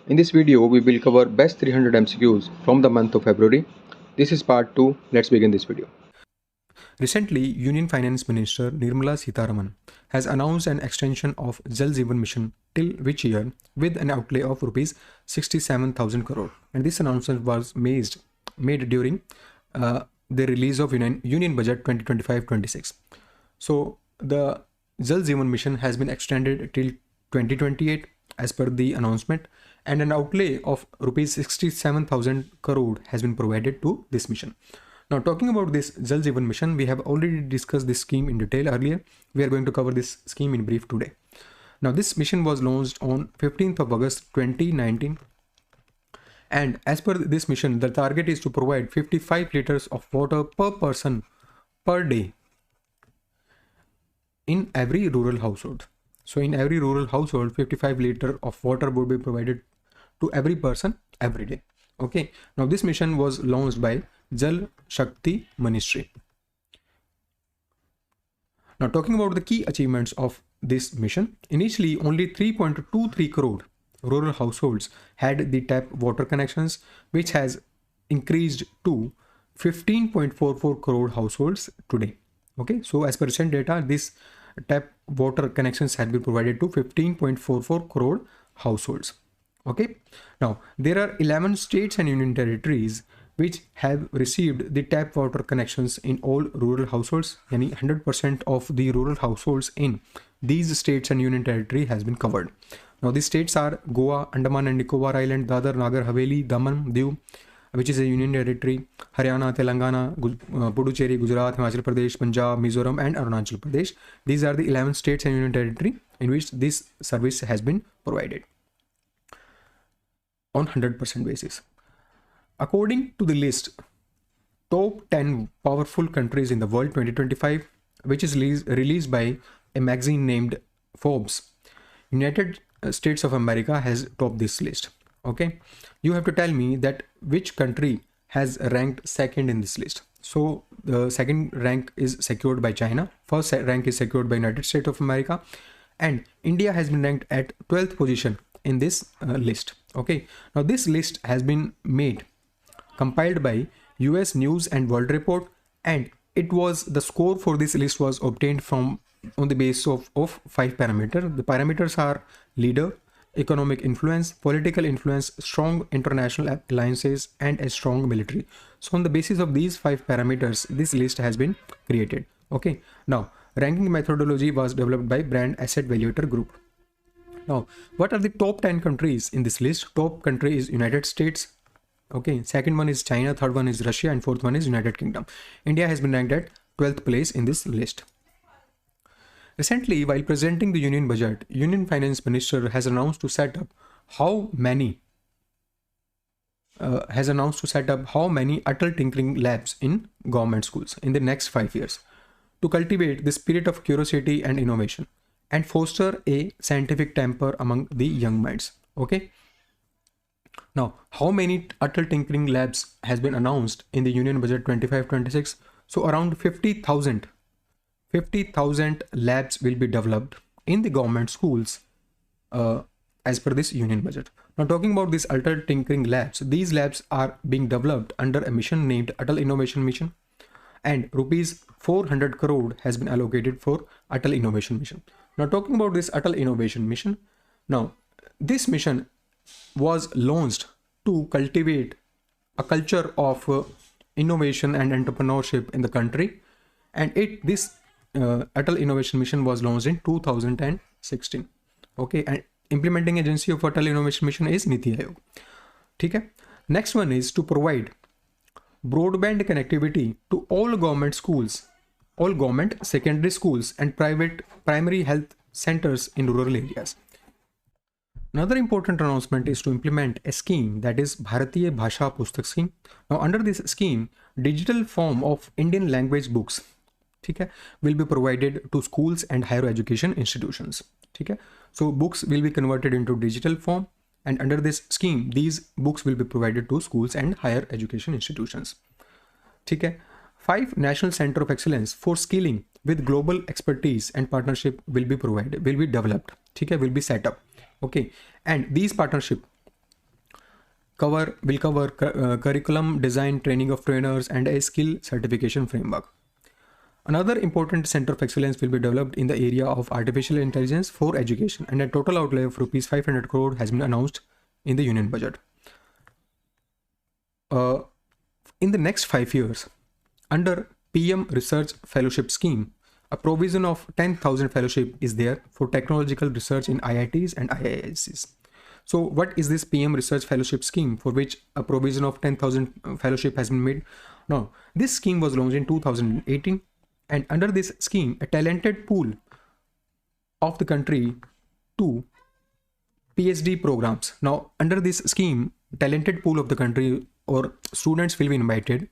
In this video, we will cover best 300 MCQs from the month of February. This is part 2. Let's begin this video. Recently, Union Finance Minister Nirmala Sitharaman has announced an extension of Jal Jeevan Mission till which year with an outlay of rupees 67,000 crore. And this announcement was made during the release of Union Budget 2025-26. So the Jal Jeevan Mission has been extended till 2028 as per the announcement, and an outlay of rupees 67,000 crore has been provided to this mission. Now, talking about this Jal Jeevan Mission, we have already discussed this scheme in detail earlier. We are going to cover this scheme in brief today. Now, this mission was launched on 15th of August 2019. And as per this mission, the target is to provide 55 liters of water per person per day in every rural household. So in every rural household, 55 liters of water would be provided to every person every day. Okay. Now, this mission was launched by Jal Shakti Ministry. Now, talking about the key achievements of this mission, initially only 3.23 crore rural households had the tap water connections, which has increased to 15.44 crore households today. Okay, so as per recent data, this tap water connections had been provided to 15.44 crore households. Okay, now there are 11 states and union territories which have received the tap water connections in all rural households. Yani 100% of the rural households in these states and union territory has been covered. Now these states are Goa, Andaman and Nicobar Island, Dadar, Nagar Haveli, Daman, Diu, which is a union territory, Haryana, Telangana, Puducherry, Gujarat, Himachal Pradesh, Punjab, Mizoram and Arunachal Pradesh. These are the 11 states and union territory in which this service has been provided on 100% basis. According to the list, top 10 powerful countries in the world 2025, which is released by a magazine named Forbes, United States of America has topped this list. Okay, you have to tell me that which country has ranked second in this list. So the second rank is secured by China, first rank is secured by United States of America, and India has been ranked at 12th position in this list. Okay, now this list has been compiled by US News and World Report, and it was the score for this list was obtained from on the basis of 5 parameters. The parameters are leader, economic influence, political influence, strong international alliances, and a strong military. So on the basis of these 5 parameters, this list has been created. Okay, now ranking methodology was developed by Brand Asset Valuator Group. Now, what are the top 10 countries in this list? Top country is United States. Okay, second one is China, third one is Russia, and fourth one is United Kingdom. India has been ranked at 12th place in this list. Recently, while presenting the Union Budget, Union Finance Minister has announced to set up how many Atal Tinkering Labs in government schools in the next 5 years to cultivate the spirit of curiosity and innovation and foster a scientific temper among the young minds. Okay. Now, how many Atal Tinkering Labs has been announced in the Union Budget 25-26? So around 50,000 labs will be developed in the government schools as per this Union Budget. Now, talking about these Atal Tinkering Labs, these labs are being developed under a mission named Atal Innovation Mission, and rupees 400 crore has been allocated for Atal Innovation Mission. Now, talking about this Atal Innovation Mission, now this mission was launched to cultivate a culture of innovation and entrepreneurship in the country, and this Atal Innovation Mission was launched in 2016. Okay, and implementing agency of Atal Innovation Mission is Niti Aayog. Okay, next one is to provide broadband connectivity to all government schools, all government secondary schools and private primary health centers in rural areas. Another important announcement is to implement a scheme, that is Bharatiya Bhasha Pustak scheme. Now, under this scheme, digital form of Indian language books will be provided to schools and higher education institutions. So books will be converted into digital form, and under this scheme, these books will be provided to schools and higher education institutions. 5 National Center of Excellence for Skilling with global expertise and partnership will be developed, will be set up. Okay, and these partnership will cover curriculum design, training of trainers, and a skill certification framework. Another important center of excellence will be developed in the area of artificial intelligence for education, and a total outlay of rupees 500 crore has been announced in the union budget. In the next 5 years, under PM Research Fellowship Scheme, a provision of 10,000 fellowship is there for technological research in IITs and IIScs. So what is this PM Research Fellowship Scheme for which a provision of 10,000 fellowship has been made? Now, this scheme was launched in 2018, and under this scheme, a talented pool of the country to PhD programs. Now, under this scheme, talented pool of the country or students will be invited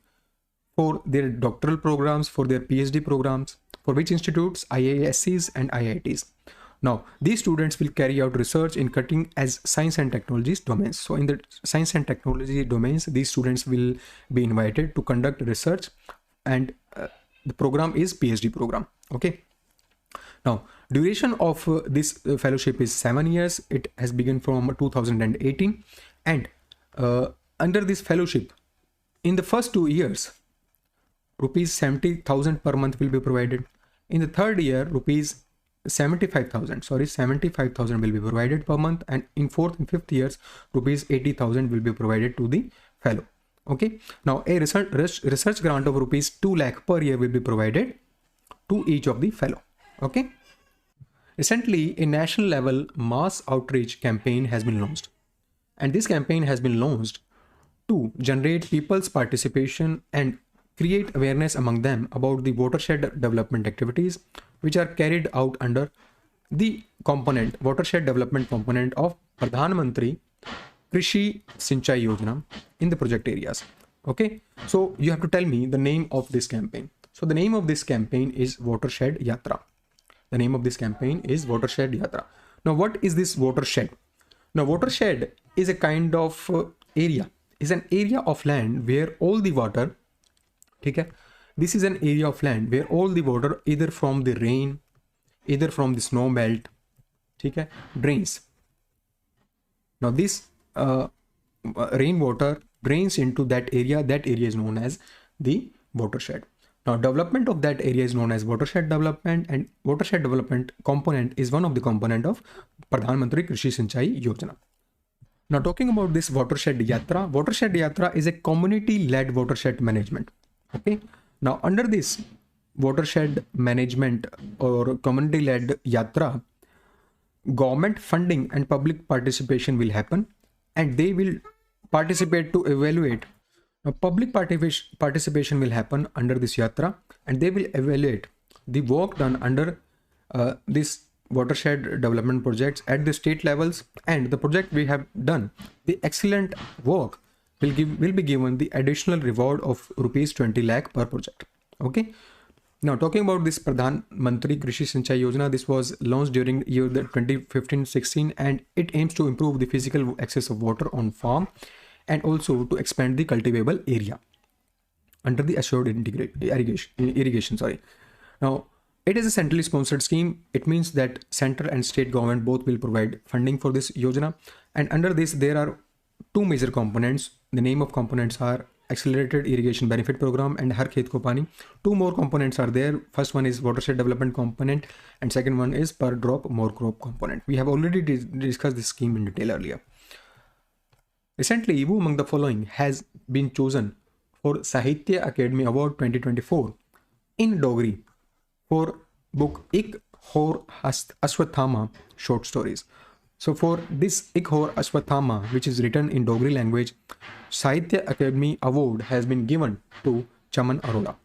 for their doctoral programs, for their PhD programs, for which institutes, IIScs and IITs. Now, these students will carry out research in cutting edge science and technologies domains. So in the science and technology domains, these students will be invited to conduct research, and the program is PhD program. Okay. Now, duration of this fellowship is 7 years. It has begun from 2018, and under this fellowship, in the first 2 years, rupees 70,000 per month will be provided. In the third year, rupees 75,000 will be provided per month, and in fourth and fifth years, rupees 80,000 will be provided to the fellow. Okay. Now, a research grant of rupees 2 lakh per year will be provided to each of the fellow. Okay. Recently, a national level mass outreach campaign has been launched, and this campaign has been launched to generate people's participation and create awareness among them about the watershed development activities which are carried out under the watershed development component of Pradhan Mantri Krishi Sinchai Yojana in the project areas. Okay, so you have to tell me the name of this campaign. So the name of this campaign is Watershed Yatra. The name of this campaign is Watershed Yatra. Now, what is this watershed? Now, watershed is a kind of area, is an area of land where all the water, okay, this is an area of land where all the water, either from the rain, either from the snow melt, okay, drains. Now, this rainwater drains into that area is known as the watershed. Now, development of that area is known as watershed development, and watershed development component is one of the component of Pradhan Mantri Krishi Sinchai Yojana. Now, talking about this Watershed Yatra is a community-led watershed management. Okay. Now, under this watershed management or community-led Yatra, government funding and public participation will happen, and they will participate to evaluate. Now, public participation will happen under this Yatra, and they will evaluate the work done under this watershed development projects at the state levels, and the project we have done, the excellent work will be given the additional reward of rupees 20 lakh per project. Okay. Now, talking about this Pradhan Mantri Krishi Sinchai Yojana, this was launched during year 2015-16, and it aims to improve the physical access of water on farm and also to expand the cultivable area under the assured irrigation. Now, it is a centrally sponsored scheme. It means that central and state government both will provide funding for this Yojana, and under this there are two major components. The name of components are Accelerated Irrigation Benefit Program and Har Khet Ko Pani. Two more components are there. First one is Watershed Development Component, and second one is Per Drop More Crop Component. We have already discussed this scheme in detail earlier. Recently, who among the following has been chosen for Sahitya Academy Award 2024 in Dogri for book Ik Hor Ashwathama short stories? So for this Ik Hor Ashwathama, which is written in Dogri language, Sahitya Academy Award has been given to Chaman Arora.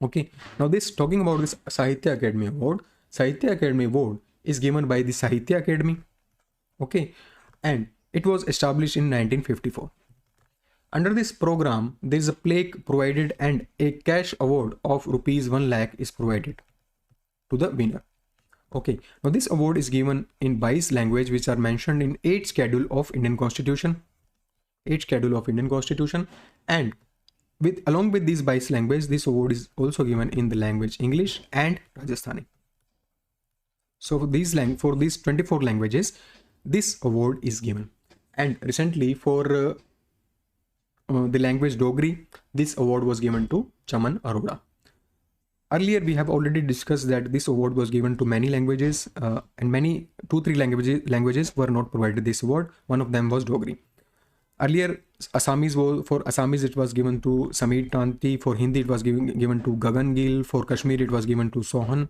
Okay, now this talking about this Sahitya Academy Award is given by the Sahitya Academy. Okay, and it was established in 1954. Under this program, there is a plaque provided and a cash award of rupees 1 lakh is provided to the winner. Okay, now this award is given in 22 languages which are mentioned in 8th schedule of Indian Constitution. And along with these 22 languages, this award is also given in the language English and Rajasthani. So for these 24 languages, this award is given. And recently for the language Dogri, this award was given to Chaman Arora. Earlier, we have already discussed that this award was given to many languages, and many 2-3 languages were not provided this award. One of them was Dogri. Earlier, for Assamese it was given to Sameer Tanti. For Hindi it was given to Gagan Gill. For Kashmir it was given to Sohan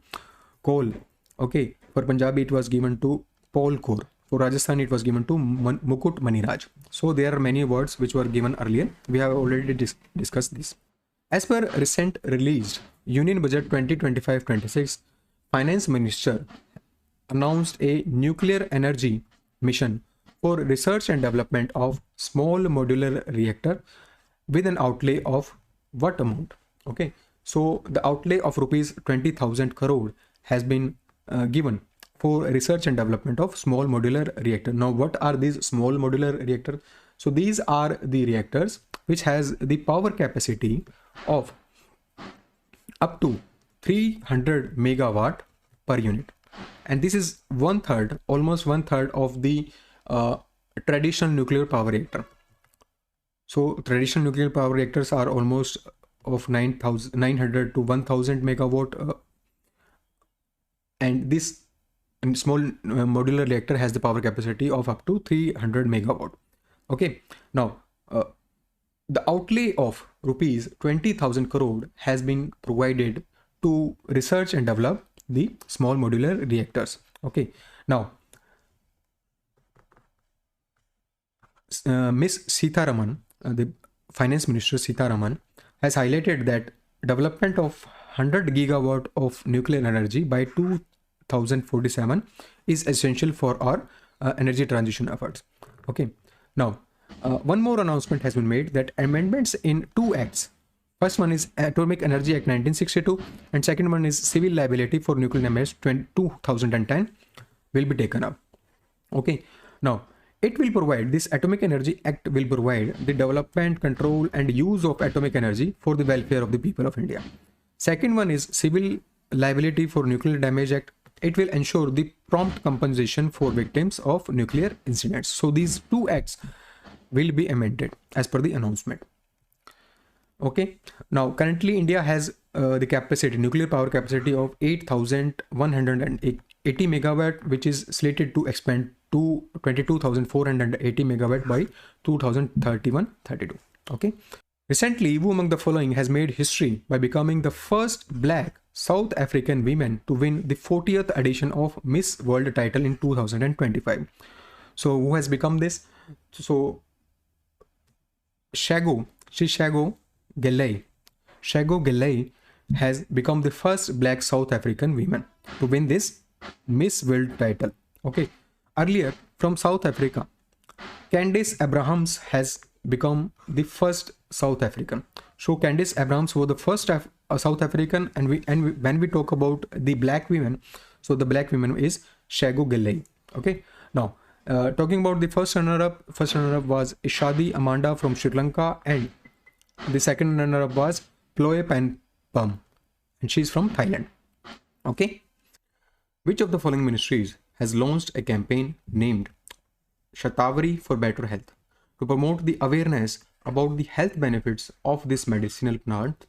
Kol. Okay. For Punjabi it was given to Paul Kaur. For Rajasthan it was given to Mukut Maniraj. So there are many awards which were given earlier. We have already discussed this. As per recent released Union Budget 2025-26, Finance Minister announced a nuclear energy mission for research and development of small modular reactor with an outlay of what amount? Okay, so the outlay of rupees 20,000 crore has been given for research and development of small modular reactor. Now, what are these small modular reactor? So these are the reactors which has the power capacity of up to 300 megawatt per unit, and this is almost one third of the traditional nuclear power reactor. So traditional nuclear power reactors are almost of 900 to 1000 megawatt, and this small modular reactor has the power capacity of up to 300 megawatt. Okay, now the outlay of rupees 20,000 crore has been provided to research and develop the small modular reactors. Okay, now Miss Sitharaman, the Finance Minister Sitharaman, has highlighted that development of 100 gigawatt of nuclear energy by 2047 is essential for our energy transition efforts. Okay, now one more announcement has been made that amendments in 2 acts. First one is Atomic Energy Act 1962 and second one is Civil Liability for Nuclear Damage 2010 will be taken up. Okay, now this Atomic Energy Act will provide the development, control and use of atomic energy for the welfare of the people of India. Second one is Civil Liability for Nuclear Damage Act. It will ensure the prompt compensation for victims of nuclear incidents. So these 2 acts will be amended as per the announcement. Okay, now currently India has the capacity, nuclear power capacity of 8,180 megawatt, which is slated to expand to 22,480 megawatt by 2031-32. Okay, recently who among the following has made history by becoming the first black South African woman to win the 40th edition of Miss World title in 2025? So who has become this? So Shago Gilley has become the first black South African woman to win this Miss World title. Okay, earlier from South Africa, Candice Abrahams has become the first South African. So Candice Abrahams was the first South African, and when we talk about the black women, so the black woman is Shago Gilley. Okay, now talking about the first runner-up was Ishadi Amanda from Sri Lanka, and the second runner-up was Ploe Panpam, and she's from Thailand. Okay, which of the following ministries has launched a campaign named Shatavari for Better Health to promote the awareness about the health benefits of this medicinal plant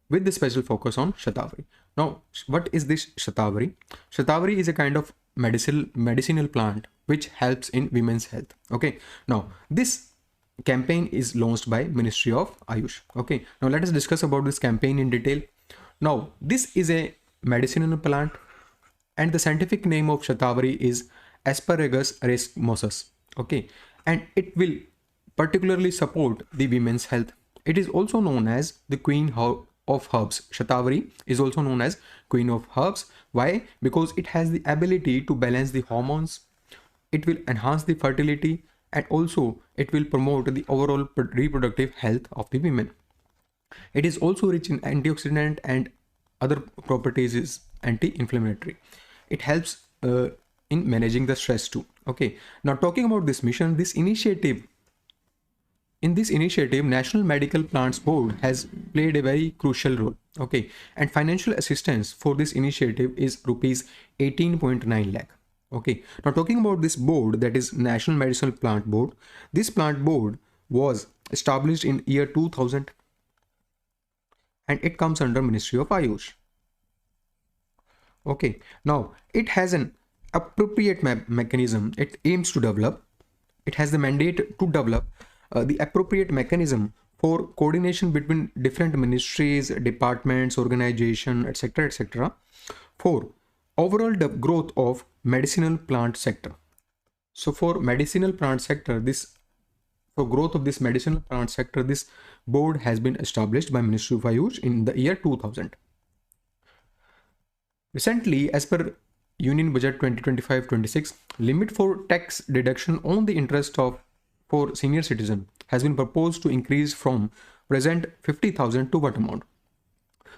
with the special focus on Shatavari? Now, what is this Shatavari? Shatavari is a kind of medicinal plant which helps in women's health. Okay, now this campaign is launched by Ministry of Ayush. Okay, now let us discuss about this campaign in detail. Now, this is a medicinal plant and the scientific name of Shatavari is Asparagus racemosus. Okay, and it will particularly support the women's health. It is also known as the queen of herbs. Shatavari is also known as queen of herbs. Why? Because it has the ability to balance the hormones, it will enhance the fertility, and also it will promote the overall reproductive health of the women. It is also rich in antioxidant and other properties is anti-inflammatory. It helps in managing the stress too. Okay, now talking about this mission, in this initiative, National Medical Plants Board has played a very crucial role. Okay, and financial assistance for this initiative is rupees 18.9 lakh. Okay, now talking about this board, that is National Medicinal Plant Board. This plant board was established in year 2000 and it comes under Ministry of Ayush. Okay, now it has an appropriate mechanism it aims to develop. It has the mandate to develop the appropriate mechanism for coordination between different ministries, departments, organization, etc., for overall growth of medicinal plant sector. So for medicinal plant sector, for growth of this medicinal plant sector, this board has been established by Ministry of Ayush in the year 2000. Recently, as per Union Budget 2025-26, limit for tax deduction on the interest for senior citizen has been proposed to increase from present 50,000 to what amount?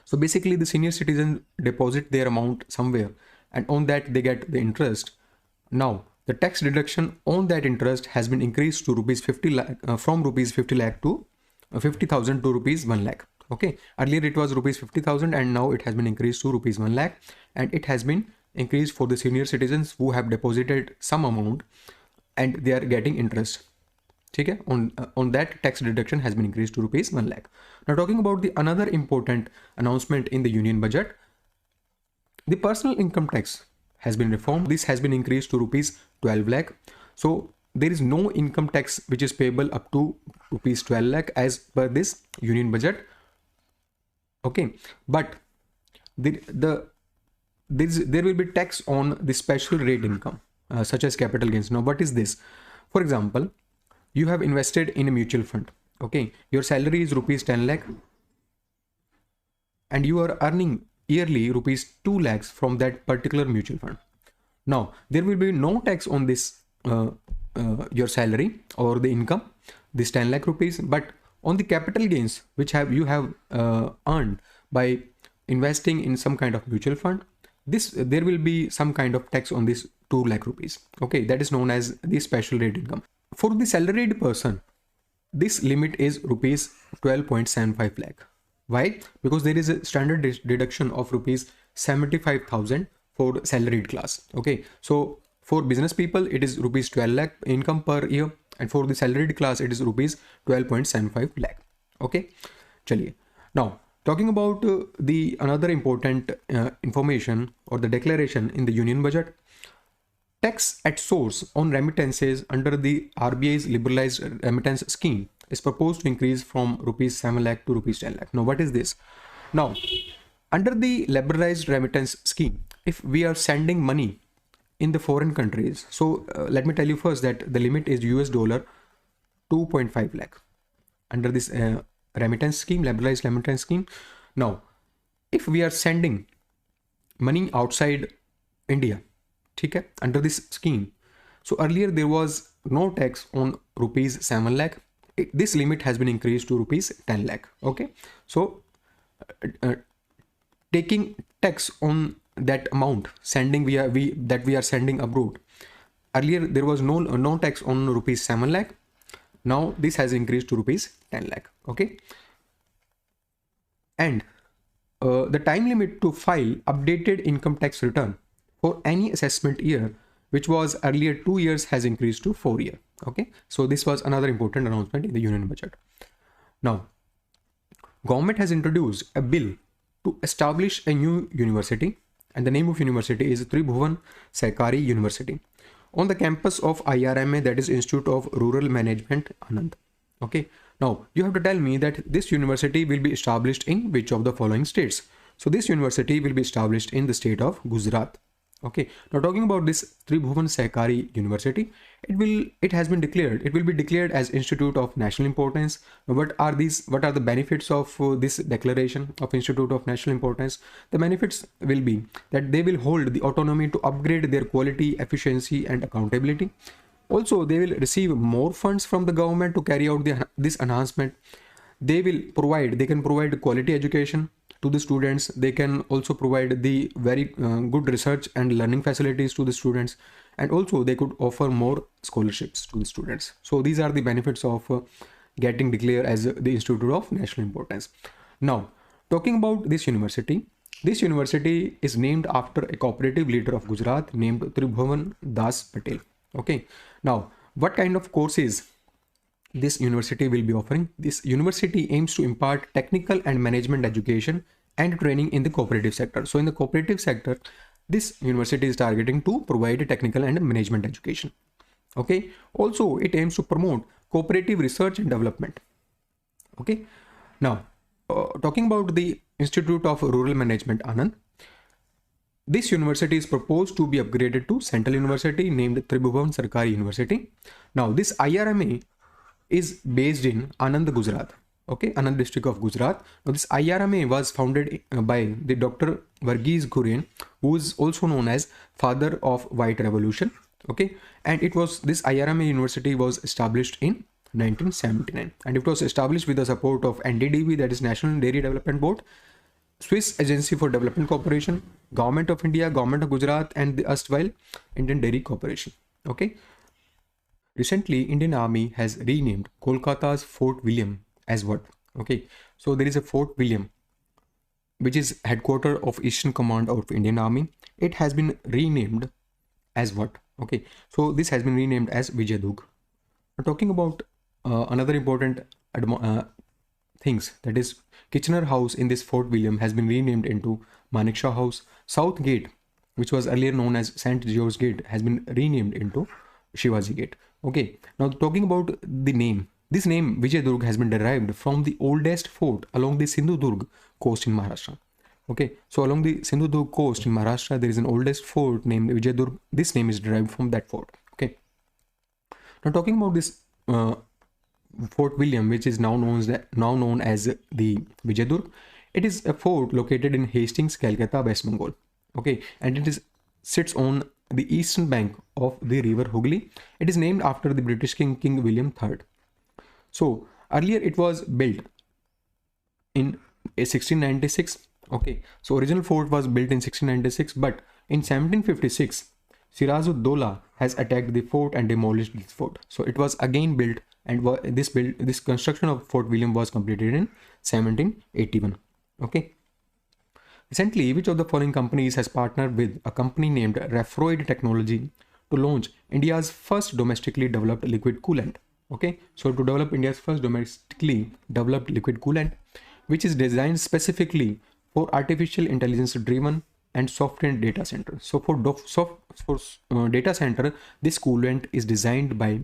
So basically the senior citizens deposit their amount somewhere and on that they get the interest. Now the tax deduction on that interest has been increased to rupees 50 lakh, from rupees 50 lakh to 50,000 to rupees 1 lakh. Okay, earlier it was rupees 50,000 and now it has been increased to rupees 1 lakh, and it has been increased for the senior citizens who have deposited some amount and they are getting interest. Okay, on that tax deduction has been increased to rupees 1 lakh. Now talking about the another important announcement in the union budget, the personal income tax has been reformed. This has been increased to rupees 12 lakh. So there is no income tax which is payable up to rupees 12 lakh as per this union budget. Okay, but there will be tax on the special rate income such as capital gains. Now what is this? For example, you have invested in a mutual fund. Okay, your salary is rupees 10 lakh and you are earning yearly rupees 2 lakhs from that particular mutual fund. Now there will be no tax on this your salary or the income, this 10 lakh rupees, but on the capital gains which you have earned by investing in some kind of mutual fund, there will be some kind of tax on this 2 lakh rupees. Okay, that is known as the special rate income. For the salaried person, this limit is rupees 12.75 lakh. Why? Because there is a standard deduction of rupees 75,000 for salaried class. Okay, so for business people it is rupees 12 lakh income per year, and for the salaried class it is rupees 12.75 lakh. Okay, chaliye. Now talking about the another important information or the declaration in the union budget, tax at source on remittances under the RBI's liberalized remittance scheme is proposed to increase from rupees 7 lakh to rupees 10 lakh. Now what is this? Now under the liberalized remittance scheme, if we are sending money in the foreign countries, so let me tell you first that the limit is US dollar 2.5 lakh under this remittance scheme, liberalized remittance scheme. Now if we are sending money outside India, okay, under this scheme, so earlier there was no tax on rupees 7 lakh. This limit has been increased to rupees 10 lakh. Okay, so taking tax on that amount sending we are sending abroad, earlier there was no tax on rupees 7 lakh. Now this has increased to rupees 10 lakh. Okay, and the time limit to file updated income tax return for any assessment year, which was earlier 2 years, has increased to 4 years. Okay, so this was another important announcement in the union budget. Now government has introduced a bill to establish a new university, and the name of university is Tribhuvan Sehkari University on the campus of IRMA, that is Institute of Rural Management, Anand. Okay, now you have to tell me that this university will be established in which of the following states. So this university will be established in the state of Gujarat. Okay, now talking about this Tribhuvan Sehkari University, it will be declared as Institute of National Importance. What are the benefits of this declaration of Institute of National Importance? The benefits will be that they will hold the autonomy to upgrade their quality, efficiency and accountability. Also, they will receive more funds from the government to carry out this enhancement. They can provide quality education to the students. They can also provide the very good research and learning facilities to the students, and also they could offer more scholarships to the students. So these are the benefits of getting declared as the Institute of National Importance. Now talking about this university, This university is named after a cooperative leader of Gujarat named Tribhuvan Das Patel. Okay. Now, what kind of courses this university will be offering? This university aims to impart technical and management education and training in the cooperative sector. So in the cooperative sector, this university is targeting to provide technical and management education. Okay. Also, it aims to promote cooperative research and development. Okay. Now, talking about the Institute of Rural Management, Anand, this university is proposed to be upgraded to Central University named Tribhuvan Sarkari University. Now, this IRMA is based in Anand, Gujarat. Okay, Anand district of Gujarat. Now, this IRMA was founded by the Dr. Varghese Kurian, who is also known as father of White Revolution. Okay, and it was this IRMA university was established in 1979, and it was established with the support of NDDB, that is National Dairy Development Board, Swiss Agency for Development Corporation, Government of India, Government of Gujarat, and the erstwhile Indian Dairy Corporation. Okay. Recently, Indian Army has renamed Kolkata's Fort William as what? Okay. So there is a Fort William, which is headquarters of Eastern Command of Indian Army. It has been renamed as what? Okay. So this has been renamed as Vijayadurg. Now, talking about another important things, that is Kitchener House in this Fort William has been renamed into Manekshaw House. South Gate, which was earlier known as St. George Gate, has been renamed into Shivaji Gate. Okay, now talking about the name, this name Vijayadurg has been derived from the oldest fort along the Sindhudurg coast in Maharashtra. Okay, so along the Sindhudurg coast in Maharashtra, there is an oldest fort named Vijayadurg. This name is derived from that fort. Okay, now talking about this Fort William, which is now known as the Vijayadurg. It is a fort located in Hastings, Calcutta, West Bengal. Okay, and it sits on the eastern bank of the river Hooghly. It is named after the British King William III. So earlier it was built in 1696. Okay, so original fort was built in 1696, but in 1756, Siraj-ud-Dowlah has attacked the fort and demolished this fort. So it was again built, and this construction of Fort William was completed in 1781. Okay. Recently, which of the following companies has partnered with a company named Refroid Technology to launch India's first domestically developed liquid coolant? Okay, so to develop India's first domestically developed liquid coolant, which is designed specifically for artificial intelligence driven and software data center. So for data center, this coolant is designed by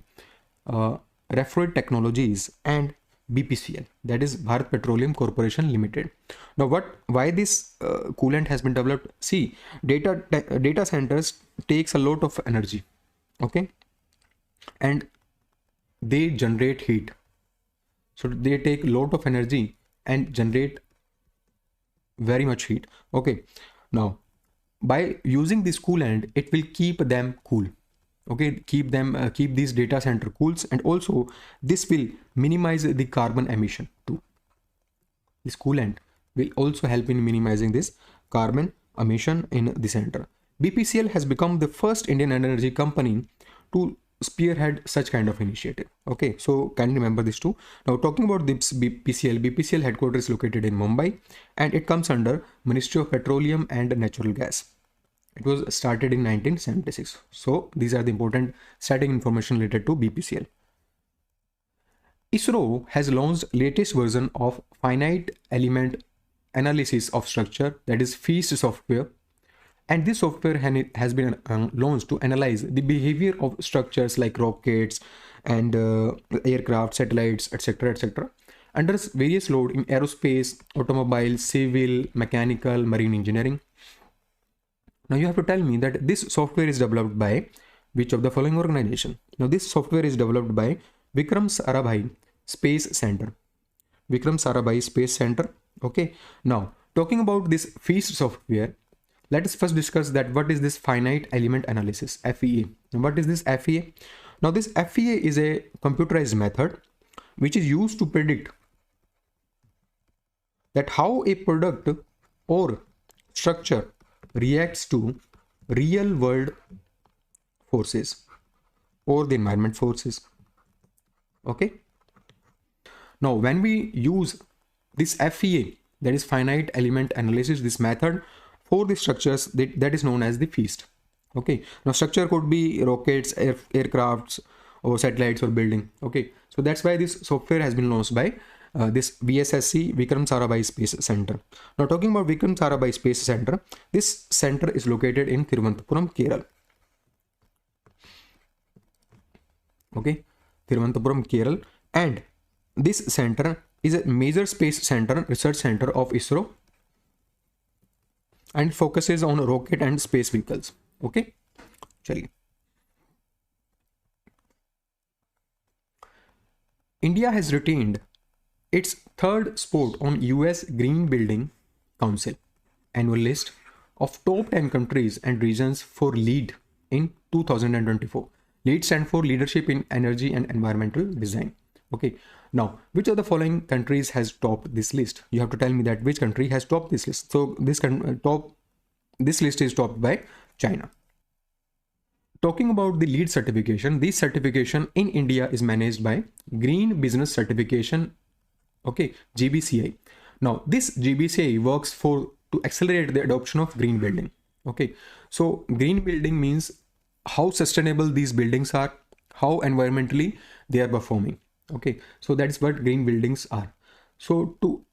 Refroid Technologies and BPCL, that is Bharat Petroleum Corporation Limited. Now, why this coolant has been developed? See, data centers takes a lot of energy, okay, and they generate heat. So they take a lot of energy and generate very much heat. Okay, now by using this coolant, it will keep them cool. Okay, keep these data center cools, and also this will minimize the carbon emission too. This coolant will also help in minimizing this carbon emission in the center. BPCL has become the first Indian energy company to spearhead such kind of initiative. Okay, so can you remember this too? Now talking about this BPCL headquarters is located in Mumbai, and it comes under Ministry of Petroleum and Natural Gas. It was started in 1976. So these are the important starting information related to BPCL. ISRO has launched latest version of finite element analysis of structure, that is FEAST software, and this software has been launched to analyze the behavior of structures like rockets and aircraft, satellites, etc. under various load in aerospace, automobile, civil, mechanical, marine engineering. Now you have to tell me that this software is developed by which of the following organization? Now this software is developed by Vikram Sarabhai Space Center. Vikram Sarabhai Space Center. Okay. Now talking about this FEAST software, let us first discuss that what is this finite element analysis, FEA. Now, what is this FEA? Now this FEA is a computerized method which is used to predict that how a product or structure reacts to real world forces or the environment forces. Okay. Now when we use this FEA that is finite element analysis. This method for the structures that is known as the feast. Okay, now structure could be rockets, aircrafts, or satellites, or building. Okay, so that's why this software has been launched by this VSSC, Vikram Sarabhai Space Center. Now talking about Vikram Sarabhai Space Center, this center is located in Thiruvananthapuram, Kerala. Okay, Thiruvananthapuram, Kerala, and this center is a major space center, research center of ISRO, and focuses on rocket and space vehicles. Okay, chaliye. India has retained its third spot on US Green Building Council annual list of top 10 countries and regions for LEED in 2024. LEED stands for Leadership in Energy and Environmental Design. Okay, now which of the following countries has topped this list? You have to tell me that which country has topped this list. So this list is topped by China. Talking about the LEED certification, this certification in India is managed by Green Business Certification, okay, GBCI. Now this GBCI works to accelerate the adoption of green building. Okay, so green building means how sustainable these buildings are, how environmentally they are performing. Okay, so that's what green buildings are. So to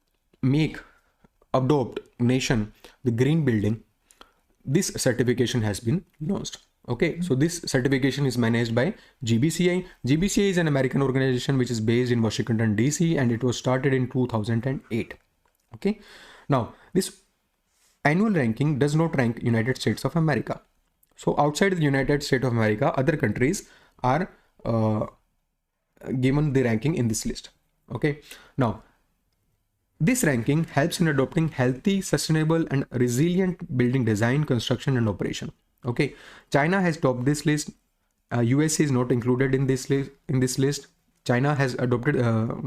adopt nation the green building, this certification has been launched. Okay, so this certification is managed by GBCI. GBCI is an American organization which is based in Washington DC, and it was started in 2008. Okay, now this annual ranking does not rank United States of America. So outside the United States of America, other countries are given the ranking in this list. Okay, now this ranking helps in adopting healthy, sustainable, and resilient building design, construction, and operation. Okay, China has topped this list. USA is not included in this list. China has adopted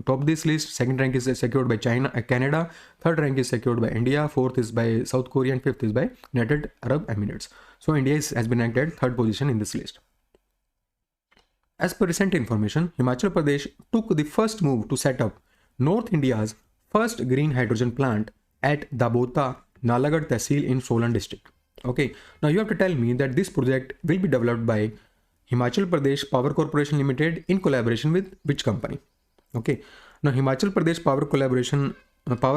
topped this list. Second rank is secured by Canada. Third rank is secured by India. Fourth is by South Korea, and fifth is by United Arab Emirates. So India has been ranked at third position in this list. As per recent information, Himachal Pradesh took the first move to set up North India's first green hydrogen plant at Dabota, Nalagarh Tehsil in Solan district. Okay, now you have to tell me that this project will be developed by Himachal Pradesh Power Corporation Limited in collaboration with which company? Okay, now Himachal Pradesh Power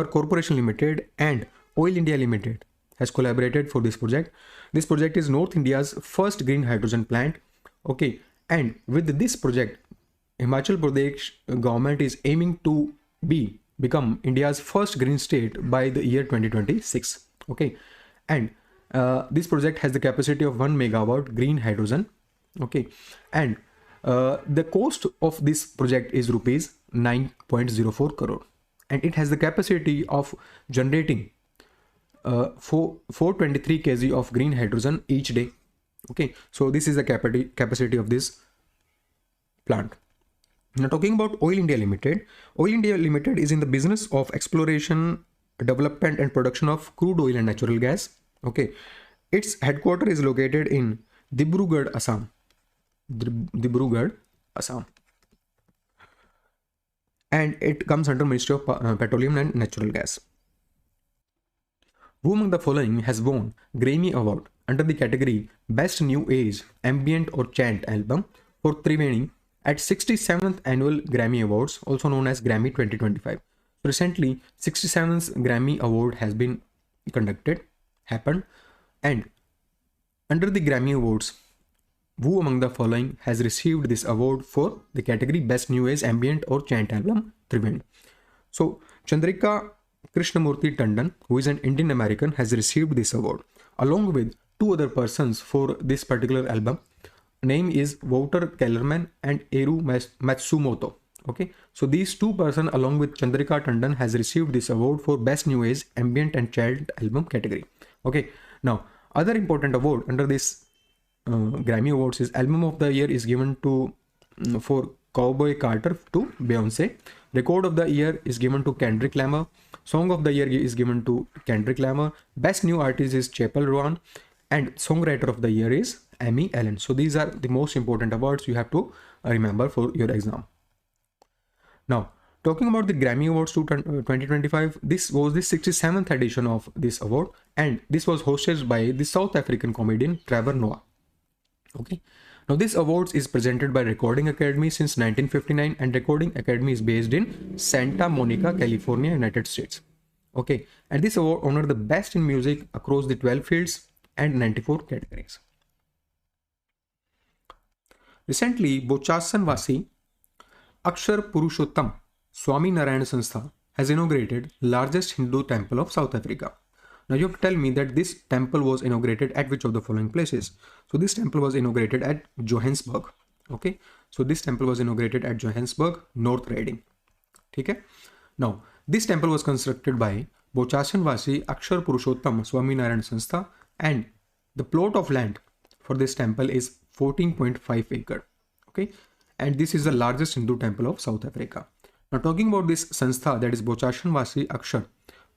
Corporation Limited and Oil India Limited has collaborated for this project. This project is North India's first green hydrogen plant. Okay, and with this project, Himachal Pradesh government is aiming to become India's first green state by the year 2026. Okay, and this project has the capacity of 1 megawatt green hydrogen. Okay, and the cost of this project is rupees 9.04 crore, and it has the capacity of generating 423 kg of green hydrogen each day. Okay, so this is the capacity of this plant. Now talking about Oil India Limited, Oil India Limited is in the business of exploration, development, and production of crude oil and natural gas. Okay, its headquarters is located in Dibrugarh, Assam. Dibrugarh, Assam, and it comes under Ministry of Petroleum and Natural Gas. Who among the following has won Grammy Award under the category Best New Age Ambient or Chant Album for Triveni at 67th Annual Grammy Awards, also known as Grammy 2025. Recently, 67th Grammy Award has been happened, and under the Grammy Awards, who among the following has received this award for the category Best New Age Ambient or Chant Album Triveni? So Chandrika Krishnamurthy Tandon, who is an Indian American, has received this award along with two other persons for this particular album. Name is Wouter Kellerman and Eru Matsumoto. Okay, so these two persons along with Chandrika Tandon has received this award for Best New Age Ambient and Chant Album category. Okay, now other important award under this Grammy Awards is Album of the Year is given to for Cowboy Carter to Beyonce. Record of the Year is given to Kendrick Lamar. Song of the Year is given to Kendrick Lamar. Best New Artist is Chapel Roan, and Songwriter of the Year is Amy Allen. So these are the most important awards you have to remember for your exam. Now Talking about the Grammy Awards 2025, this was the 67th edition of this award, and this was hosted by the South African comedian Trevor Noah. Okay. Now this awards is presented by Recording Academy since 1959, and Recording Academy is based in Santa Monica, California, United States. Okay, and this award honored the best in music across the 12 fields and 94 categories. Recently, Bochasan Vasi Akshar Purushottam Swami Narayana Sanstha has inaugurated largest Hindu temple of South Africa. Now you have to tell me that this temple was inaugurated at which of the following places. So this temple was inaugurated at Johannesburg. Okay, so this temple was inaugurated at Johannesburg, North Riding. Okay. Now this temple was constructed by Bochasan Vasi Akshar Purushottam Swami Narayana Sanstha, and the plot of land for this temple is 14.5 acre. Okay, and this is the largest Hindu temple of South Africa. Now talking about this Sanstha, that is Bochasan Vasi Akshar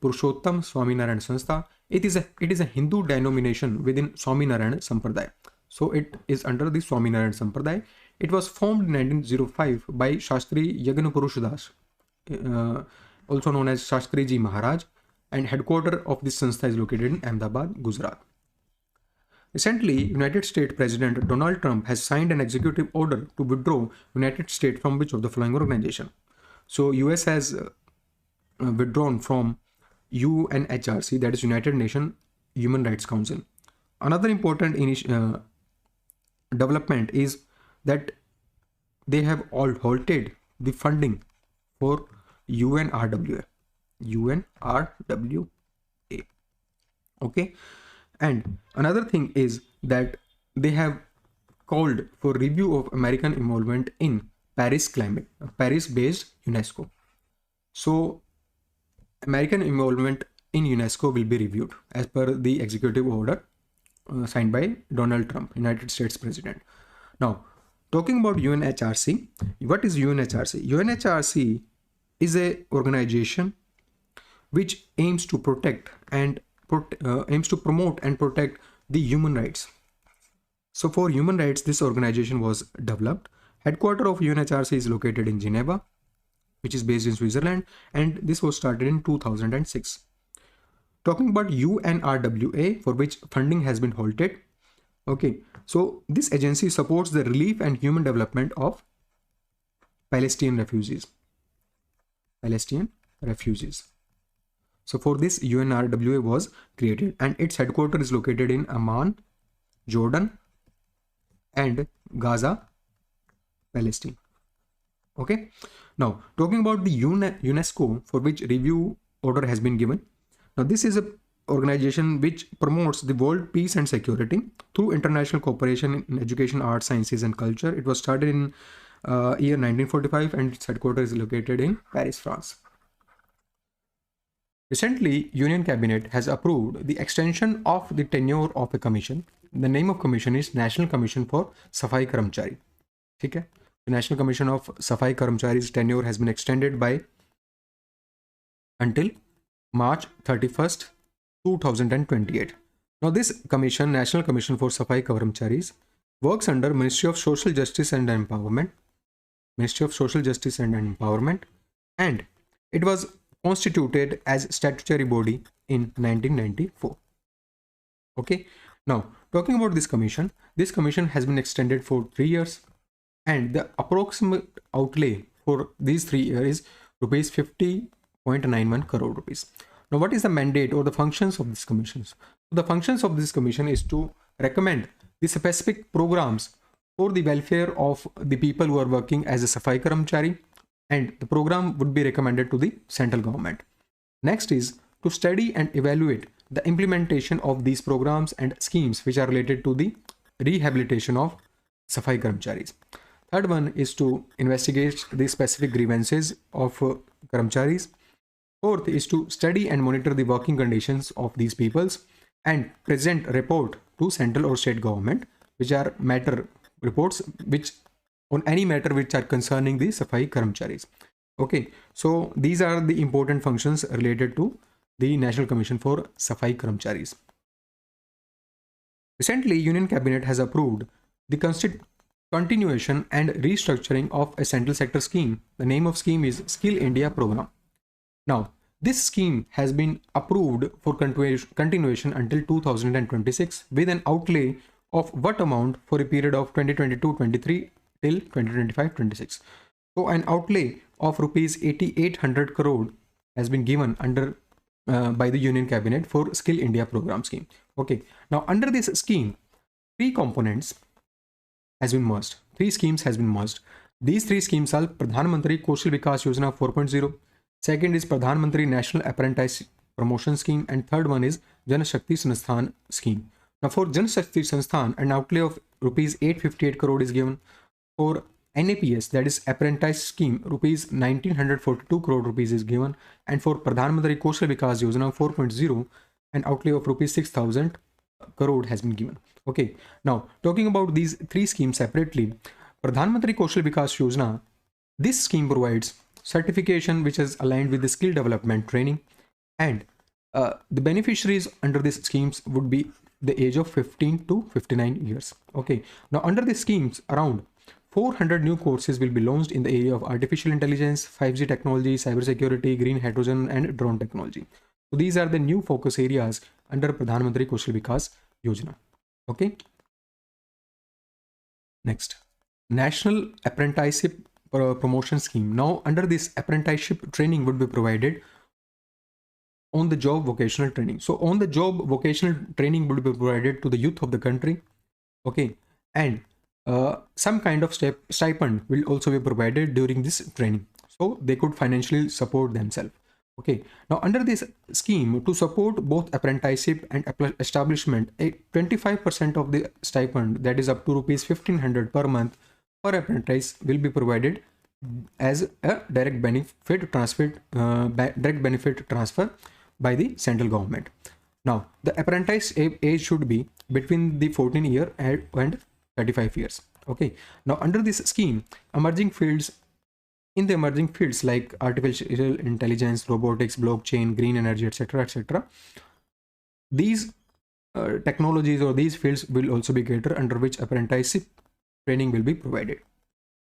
Purushottam Swaminarayan Sanstha, it is a Hindu denomination within Swaminarayan Sampradaya. So it is under the Swaminarayan Sampradaya. It was formed in 1905 by Shastri Yagnapurush Das, also known as Shastri Ji Maharaj, and headquarters of this Sanstha is located in Ahmedabad, Gujarat. Recently, United States President Donald Trump has signed an executive order to withdraw United States from which of the following organization. So US has withdrawn from UNHRC, that is United Nations Human Rights Council. Another important development is that they have all halted the funding for UNRWA. Okay, and another thing is that they have called for review of American involvement in Paris climate, Paris-based UNESCO. So American involvement in UNESCO will be reviewed as per the executive order signed by Donald Trump, United States President. Now, talking about UNHRC, what is UNHRC? UNHRC is a organization which aims to protect and aims to promote and protect the human rights. So for human rights, this organization was developed. Headquarters of UNHRC is located in Geneva, which is based in Switzerland, and this was started in 2006. Talking about UNRWA, for which funding has been halted. Okay, so this agency supports the relief and human development of Palestinian refugees. So for this, UNRWA was created, and its headquarters is located in Amman, Jordan, and Gaza, Palestine. Okay. Now, talking about the UNESCO, for which review order has been given. Now, this is an organization which promotes the world peace and security through international cooperation in education, arts, sciences, and culture. It was started in year 1945, and its headquarters is located in Paris, France. Recently, Union Cabinet has approved the extension of the tenure of a commission. The name of commission is National Commission for Safai Karamchari. Okay? The National Commission of Safai Karamchari's tenure has been extended by until March 31st, 2028. Now this commission, National Commission for Safai Karamcharis, works under Ministry of Social Justice and Empowerment, and it was constituted as statutory body in 1994. Okay. Now, talking about this commission has been extended for 3 years, and the approximate outlay for these 3 years is rupees 50.91 crore rupees. Now, what is the mandate or the functions of this commission? The functions of this commission is to recommend the specific programs for the welfare of the people who are working as a Safai Karamchari, and the program would be recommended to the central government. Next is to study and evaluate the implementation of these programs and schemes which are related to the rehabilitation of Safai Karamcharis. Third one is to investigate the specific grievances of Karamcharis. Fourth is to study and monitor the working conditions of these peoples and present report to central or state government, which are matter reports which on any matter which are concerning the Safai Karamcharis. Okay, so these are the important functions related to the National Commission for Safai Karamcharis. Recently, Union Cabinet has approved the continuation and restructuring of a central sector scheme. The name of scheme is Skill India Program. Now, this scheme has been approved for continuation until 2026 with an outlay of what amount for a period of 2022-23 till 2025-26. So an outlay of rupees 8800 crore has been given under by the Union Cabinet for Skill India Program scheme. Okay, now under this scheme, three components has been merged. Three schemes has been merged. These three schemes are Pradhan Mantri Kaushal Vikas Yojana 4.0. Second is Pradhan Mantri National Apprentice Promotion Scheme, and third one is Jan Shakti Sansthan scheme. Now for Jan Shakti Sansthan, an outlay of rupees 858 crore is given. For NAPS, that is Apprentice Scheme, rupees 1942 crore rupees is given, and for Pradhan Mantri Kaushal Vikas Yojana 4.0, an outlay of rupees 6000 crore has been given. Okay, now talking about these three schemes separately, Pradhan Mantri Kaushal Vikas Yojana, this scheme provides certification which is aligned with the skill development training, and the beneficiaries under these schemes would be the age of 15 to 59 years. Okay, now under these schemes, around 400 new courses will be launched in the area of artificial intelligence, 5G technology, cybersecurity, green hydrogen, and drone technology. So these are the new focus areas under Pradhan Mantri Kaushal Vikas Yojana. Okay. Next, National Apprenticeship Promotion Scheme. Now under this, apprenticeship training would be provided on the job vocational training. So on the job vocational training would be provided to the youth of the country. Okay, and some kind of stipend will also be provided during this training, so they could financially support themselves. Okay, now under this scheme, to support both apprenticeship and establishment, a 25% of the stipend, that is up to rupees 1500 per month per apprentice, will be provided as a direct benefit transfer by the central government. Now the apprentice age should be between the 14 year and 35 years. Okay, now under this scheme, emerging fields like artificial intelligence, robotics, blockchain, green energy, etc., these technologies or these fields will also be catered, under which apprenticeship training will be provided.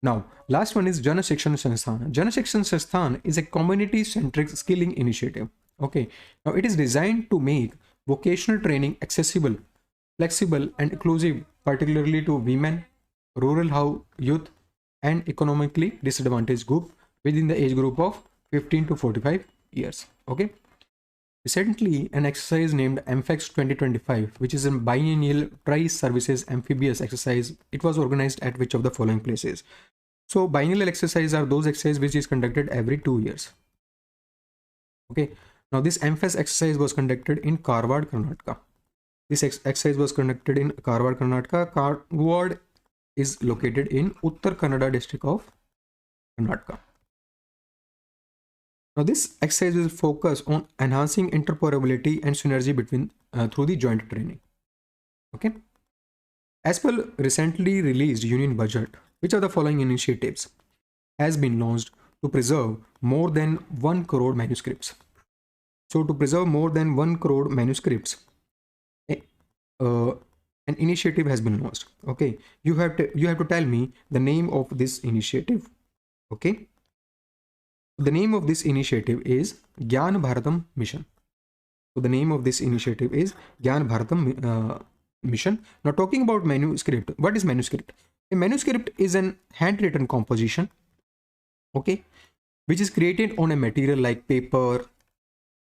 Now last one is Jan Shikshan Sansthan. Jan Shikshan Sansthan is a community centric skilling initiative. Okay, now it is designed to make vocational training accessible, flexible, and inclusive, particularly to women, rural youth, and economically disadvantaged group within the age group of 15 to 45 years. Okay, recently an exercise named MFEX 2025, which is a biennial tri-services amphibious exercise, it was organized at which of the following places? So biennial exercises are those exercises which is conducted every 2 years. Okay, now this MFES exercise was conducted in Karwad, Karnataka. This exercise was conducted in Karwad, Karnataka. Karwad is located in Uttar Kannada district of Karnataka. Now this exercise will focus on enhancing interoperability and synergy between through the joint training. Okay, as per recently released union budget, which of the following initiatives has been launched to preserve more than 1 crore manuscripts? So to preserve more than 1 crore manuscripts, an initiative has been launched. Okay, you have to tell me the name of this initiative. Okay, the name of this initiative is Gyan Bharatam Mission. So the name of this initiative is Gyan Bharatam Mission. Now talking about manuscript, what is manuscript? A manuscript is an handwritten composition, okay, which is created on a material like paper,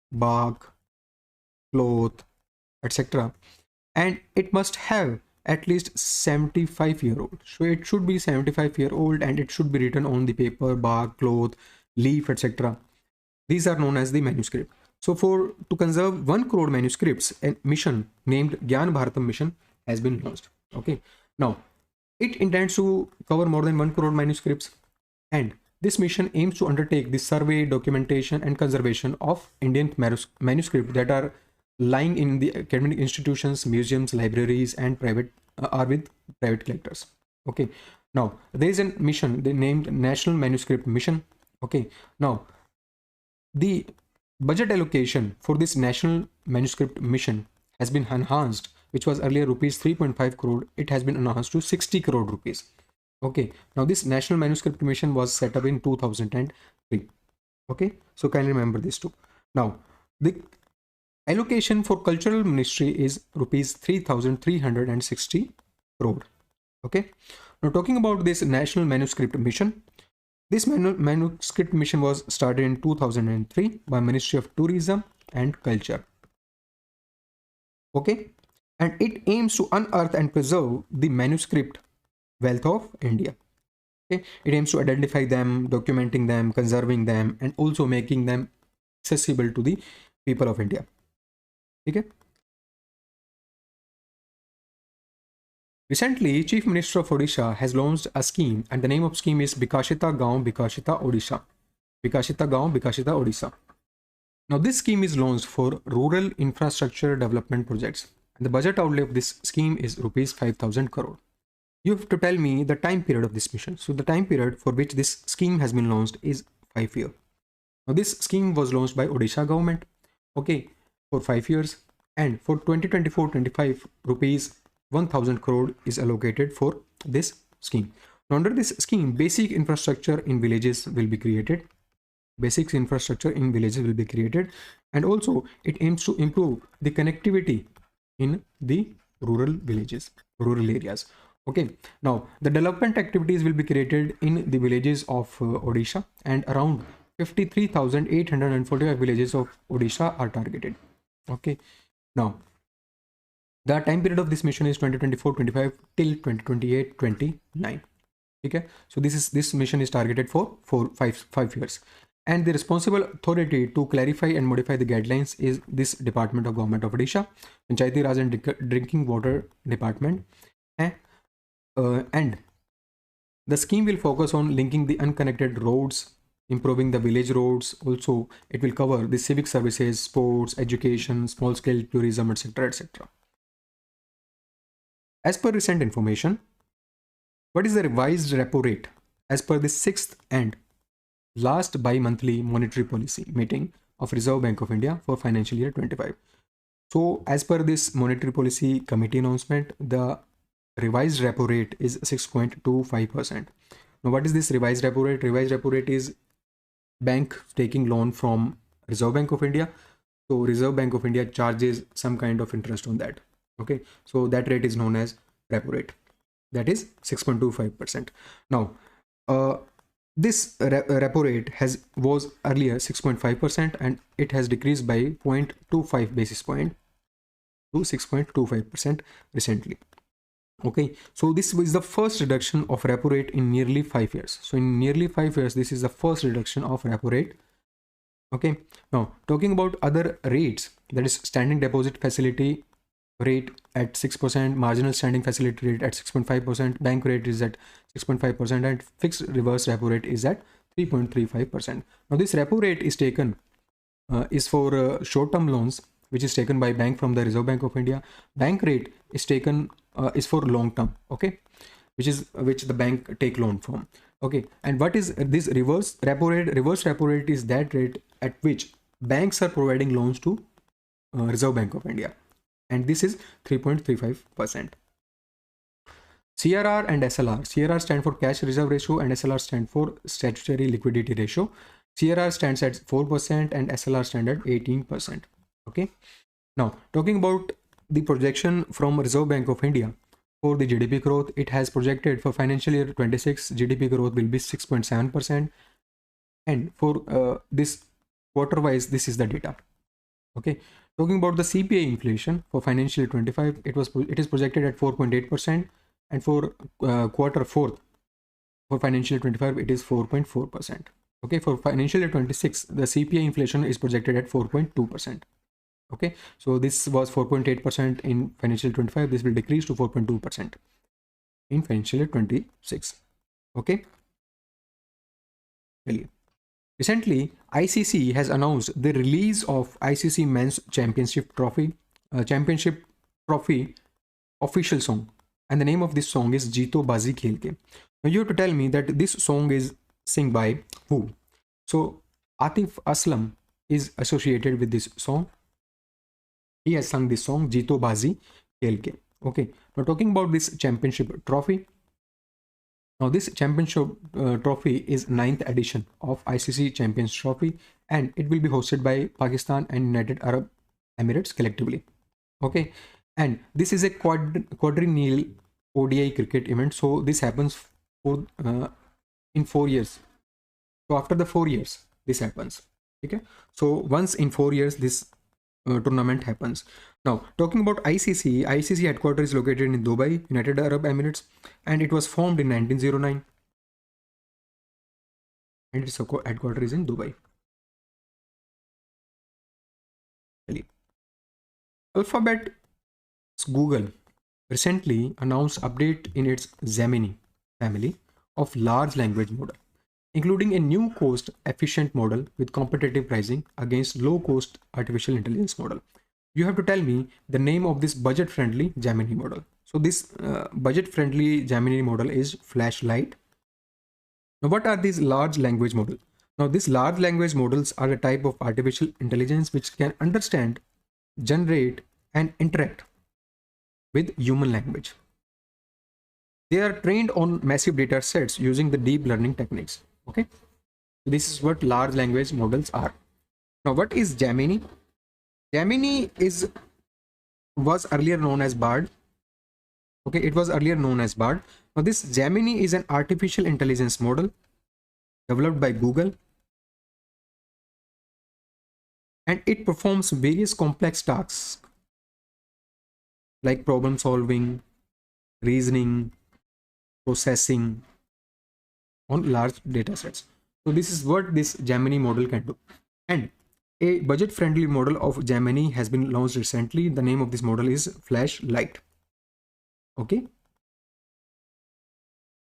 bark, cloth, etc., and it must have at least 75-year-old. So it should be 75-year-old and it should be written on the paper, bark, cloth, leaf, etc. These are known as the manuscript. So to conserve 1 crore manuscripts, a mission named Gyan Bharatam Mission has been launched. Okay, now it intends to cover more than 1 crore manuscripts, and this mission aims to undertake the survey, documentation, and conservation of Indian manuscripts that are lying in the academic institutions, museums, libraries, and are with private collectors. Okay, now there is a mission they named National Manuscript Mission. Okay, now the budget allocation for this National Manuscript Mission has been enhanced, which was earlier rupees 3.5 crore. It has been enhanced to 60 crore rupees. Okay, now this National Manuscript Mission was set up in 2003. Okay, so kindly remember this too. Now, the allocation for cultural ministry is rupees 3,360 crore. Okay, now talking about this National Manuscript Mission, this manuscript mission was started in 2003 by Ministry of Tourism and Culture. Okay, and it aims to unearth and preserve the manuscript wealth of India. Okay, it aims to identify them, documenting them, conserving them, and also making them accessible to the people of India. Okay. Recently, Chief Minister of Odisha has launched a scheme, and the name of scheme is Bikashita Gaon Bikashita Odisha. Bikashita Gaon Bikashita Odisha. Now, this scheme is launched for rural infrastructure development projects, and the budget outlay of this scheme is rupees 5,000 crore. You have to tell me the time period of this mission. So, the time period for which this scheme has been launched is 5 years. Now, this scheme was launched by Odisha government, okay, for 5 years, and for 2024-25 rupees 1,000 crore is allocated for this scheme. Now, under this scheme, basic infrastructure in villages will be created. Basic infrastructure in villages will be created, and also it aims to improve the connectivity in the rural villages, rural areas. Okay, now the development activities will be created in the villages of Odisha, and around 53,845 villages of Odisha are targeted. Okay, now the time period of this mission is 2024-25 till 2028-29. Okay, so this mission is targeted for 5 years, and the responsible authority to clarify and modify the guidelines is this Department of Government of Odisha, Panchayati Raj and Drinking Water Department. And the scheme will focus on linking the unconnected roads, improving the village roads. Also, it will cover the civic services, sports, education, small scale tourism, etc. etc. As per recent information, what is the revised repo rate as per the 6th and last bi-monthly monetary policy meeting of Reserve Bank of India for financial year 25? So, as per this monetary policy committee announcement, the revised repo rate is 6.25%. Now, what is this revised repo rate? Revised repo rate is bank taking loan from Reserve Bank of India. So, Reserve Bank of India charges some kind of interest on that. Okay, so that rate is known as repo rate. That is 6.25%. Now, this repo rate was earlier 6.5%, and it has decreased by 0.25 basis point to 6.25% recently. Okay, so this was the first reduction of repo rate in nearly 5 years. So in nearly 5 years, this is the first reduction of repo rate. Okay, now talking about other rates, that is standing deposit facility rate at 6%, marginal standing facility rate at 6.5%, bank rate is at 6.5%, and fixed reverse repo rate is at 3.35%. Now this repo rate is taken is for short-term loans, which is taken by bank from the Reserve Bank of India. Bank rate is taken is for long-term, okay, which the bank take loan from. Okay, and what is this reverse repo rate? Reverse repo rate is that rate at which banks are providing loans to Reserve Bank of India, and this is 3.35%. CRR and SLR. CRR stand for cash reserve ratio and SLR stand for statutory liquidity ratio. CRR stands at 4% and SLR stand at 18%. Okay. Now, talking about the projection from Reserve Bank of India for the GDP growth, it has projected for financial year 26, GDP growth will be 6.7%. And for this quarter-wise, this is the data. Okay. Talking about the CPI inflation for financial year 25, it is projected at 4.8%. And for quarter fourth, for financial year 25, it is 4.4%. Okay, for financial year 26, the CPI inflation is projected at 4.2%. Okay, so this was 4.8% in financial year 25. This will decrease to 4.2% in financial year 26. Okay. Recently, ICC has announced the release of ICC Men's Championship Trophy official song. And the name of this song is Jeeto Bazi Khel Ke. Now you have to tell me that this song is sung by who? So Atif Aslam is associated with this song. He has sung this song Jeeto Bazi Khel Ke. Okay. Now talking about this championship trophy, Now this championship trophy is ninth edition of ICC Champions Trophy, and it will be hosted by Pakistan and United Arab Emirates collectively. Okay, and this is a quadrennial ODI cricket event, so this happens for in 4 years. So after the 4 years, this happens. Okay, so once in 4 years, this tournament happens. Now, talking about ICC, ICC headquarters is located in Dubai, United Arab Emirates, and it was formed in 1909, and its headquarters is in Dubai. Alphabet Google recently announced update in its Gemini family of large language model, including a new cost efficient model with competitive pricing against low cost artificial intelligence model. You have to tell me the name of this budget friendly Gemini model. So this budget friendly Gemini model is Flashlight. Now what are these large language models? Now these large language models are a type of artificial intelligence which can understand, generate and interact with human language. They are trained on massive data sets using the deep learning techniques. Okay, this is what large language models are. Now what is Gemini? Gemini was earlier known as Bard. Okay, it was earlier known as Bard. Now this Gemini is an artificial intelligence model developed by Google, and it performs various complex tasks like problem solving, reasoning, processing on large data sets. So this is what this Gemini model can do. And a budget-friendly model of Gemini has been launched recently. The name of this model is Flashlight. Okay.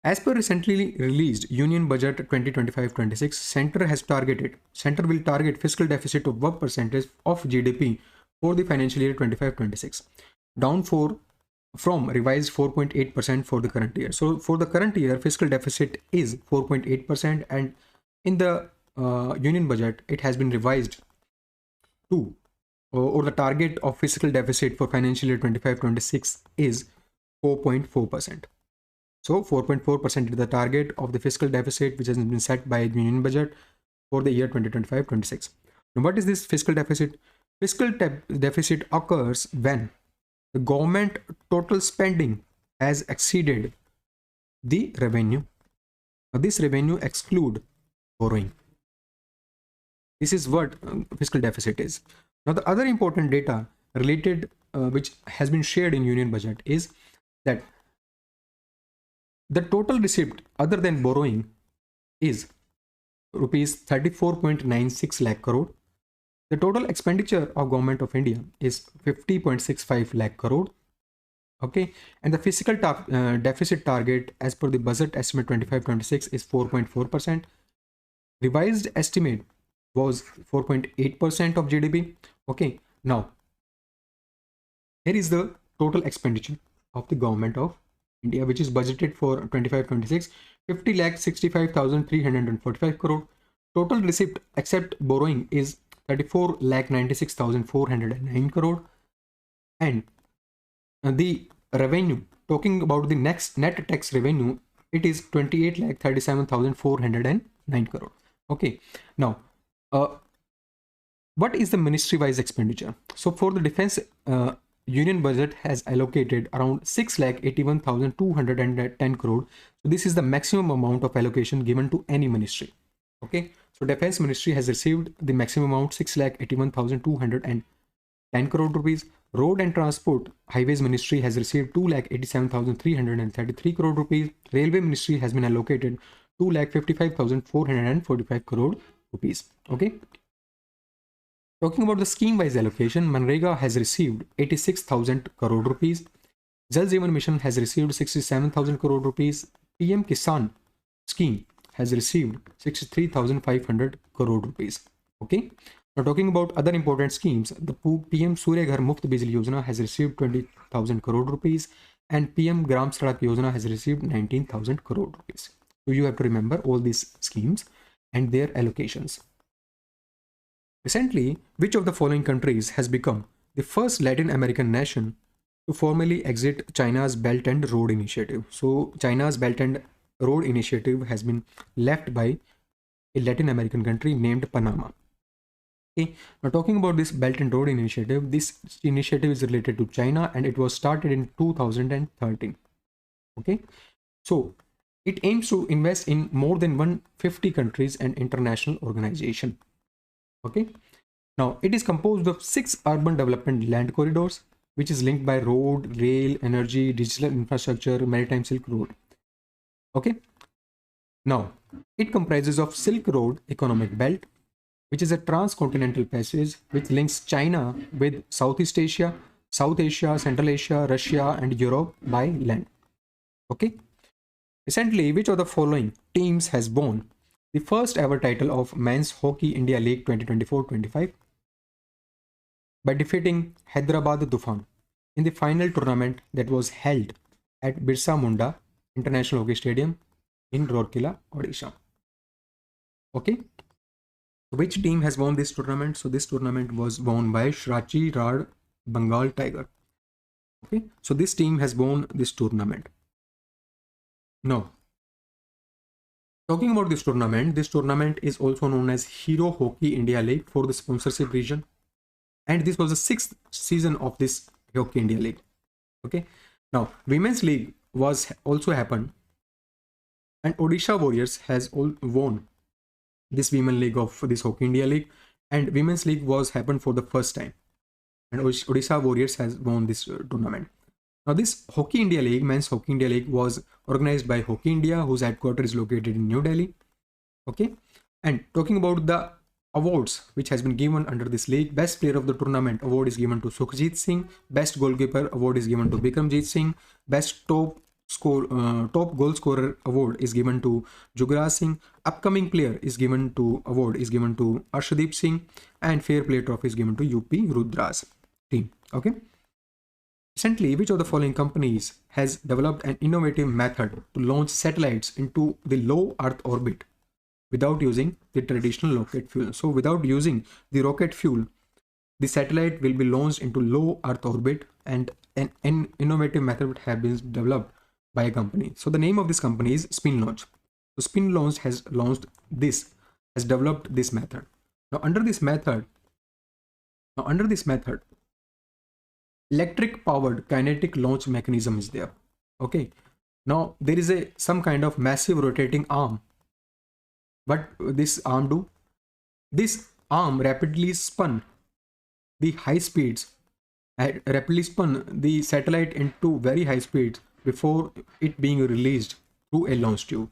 As per recently released Union Budget 2025-26, Center will target fiscal deficit of 1% of GDP for the financial year 25-26, down from revised 4.8% for the current year. So for the current year, fiscal deficit is 4.8%, and in the Union Budget, it has been revised to, or the target of fiscal deficit for financial year 25-26 is 4.4%. So 4.4% is the target of the fiscal deficit which has been set by the Union Budget for the year 2025-26. Now what is this fiscal deficit? Fiscal deficit occurs when the government total spending has exceeded the revenue. Now this revenue exclude borrowing. This is what fiscal deficit is. Now the other important data related which has been shared in Union Budget is that the total receipt other than borrowing is rupees 34.96 lakh crore. The total expenditure of Government of India is 50.65 lakh crore. Okay, and the fiscal deficit target as per the budget estimate 25-26 is 4.4%. Revised estimate was 4.8% of GDP. Okay, now here is the total expenditure of the Government of India, which is budgeted for 25-26, 50,65,345 crore. Total receipt except borrowing is 34,96,409 crore, and the revenue, talking about the next net tax revenue, it is 28,37,409 crore. Okay, now what is the ministry wise expenditure? So for the defense, Union Budget has allocated around 6,81,210 crore. So this is the maximum amount of allocation given to any ministry. Okay, so Defense Ministry has received the maximum amount 6,81,210 crore rupees. Road and Transport Highways Ministry has received 2,87,333 crore rupees. Railway Ministry has been allocated 2,55,445 crore rupees. Okay. Talking about the scheme-wise allocation, Manrega has received 86,000 crore rupees. Jal Jeevan Mission has received 67,000 crore rupees. PM Kisan scheme has received 63,500 crore rupees. Okay. Now talking about other important schemes, the PM Surya Ghar Muft Bijli Yojana has received 20,000 crore rupees, and PM Gram Sadak Yojana has received 19,000 crore rupees. So you have to remember all these schemes and their allocations. Recently, which of the following countries has become the first Latin American nation to formally exit China's Belt and Road Initiative? So China's Belt and road initiative has been left by a Latin American country named Panama. Okay, now talking about this Belt and Road Initiative, this initiative is related to China and it was started in 2013. Okay, so it aims to invest in more than 150 countries and international organization. Okay, now it is composed of 6 urban development land corridors, which is linked by road, rail, energy, digital infrastructure, maritime Silk Road. Okay, now it comprises of Silk Road Economic Belt, which is a transcontinental passage which links China with Southeast Asia, South Asia, Central Asia, Russia, and Europe by land. Okay. Recently, which of the following teams has won the first ever title of Men's Hockey India League 2024-25 by defeating Hyderabad Tufan in the final tournament that was held at Birsa Munda International Hockey Stadium in Rourkela, Odisha. Okay. Which team has won this tournament? So this tournament was won by Shrachi Rad Bengal Tiger. Okay, so this team has won this tournament. Now, talking about this tournament is also known as Hero Hockey India League for the sponsorship region, and this was the 6th season of this Hockey India League. Okay, now Women's League was also happened, and Odisha Warriors has won this Women League of this Hockey India League, and Women's League was happened for the first time, and Odisha Warriors has won this tournament. Now this Hockey India League, Men's Hockey India League, was organized by Hockey India, whose headquarters is located in New Delhi. Okay, and talking about the awards which has been given under this league, Best Player of the Tournament award is given to Sukhjit Singh, Best Goalkeeper award is given to Bikramjit Singh, Best Top Goal Scorer award is given to Jugraj Singh, Upcoming Player is given to award is given to Arshdeep Singh, and Fair Play Trophy is given to UP Rudra's team. Okay. Recently, which of the following companies has developed an innovative method to launch satellites into the low Earth orbit without using the traditional rocket fuel? So without using the rocket fuel, the satellite will be launched into low Earth orbit, and an innovative method has been developed by a company. So the name of this company is Spin Launch. So Spin Launch has developed this method. Now under this method, electric powered kinetic launch mechanism is there. Okay, now there is some kind of massive rotating arm. What this arm do? This arm rapidly spun the satellite into very high speeds before it being released through a launch tube.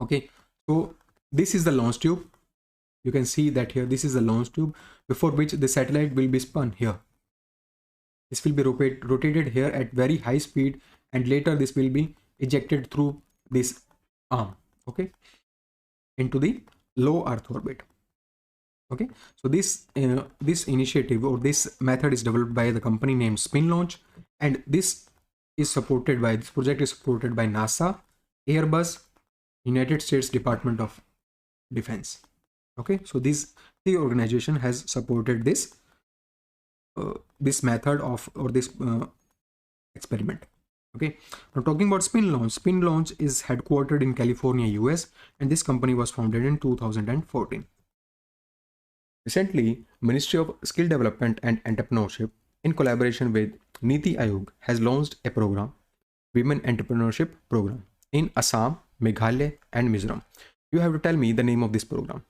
Okay, so this is the launch tube. You can see that here, this is the launch tube before which the satellite will be spun here. This will be rotated here at very high speed, and later this will be ejected through this arm, okay, into the low Earth orbit. Okay, so this initiative or this method is developed by the company named Spin Launch, and this project is supported by NASA, Airbus, United States Department of Defense. Okay, so this organization has supported this method or this experiment. Okay, now talking about Spin Launch is headquartered in California, US, and this company was founded in 2014. Recently, Ministry of Skill Development and Entrepreneurship, in collaboration with Niti Aayog, has launched a program, Women Entrepreneurship Program, in Assam, Meghalaya, and Mizoram. You have to tell me the name of this program.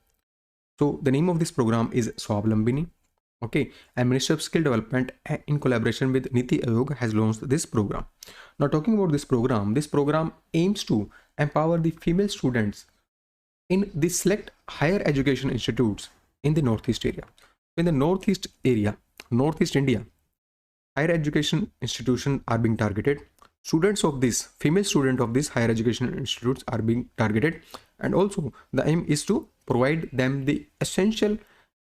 So the name of this program is Swavlambini. Okay, and Ministry of Skill Development, in collaboration with Niti Aayog, has launched this program. Now talking about this program aims to empower the female students in the select higher education institutes in the Northeast area. In the Northeast India, higher education institutions are being targeted. Female students of these higher education institutes are being targeted, and also the aim is to provide them the essential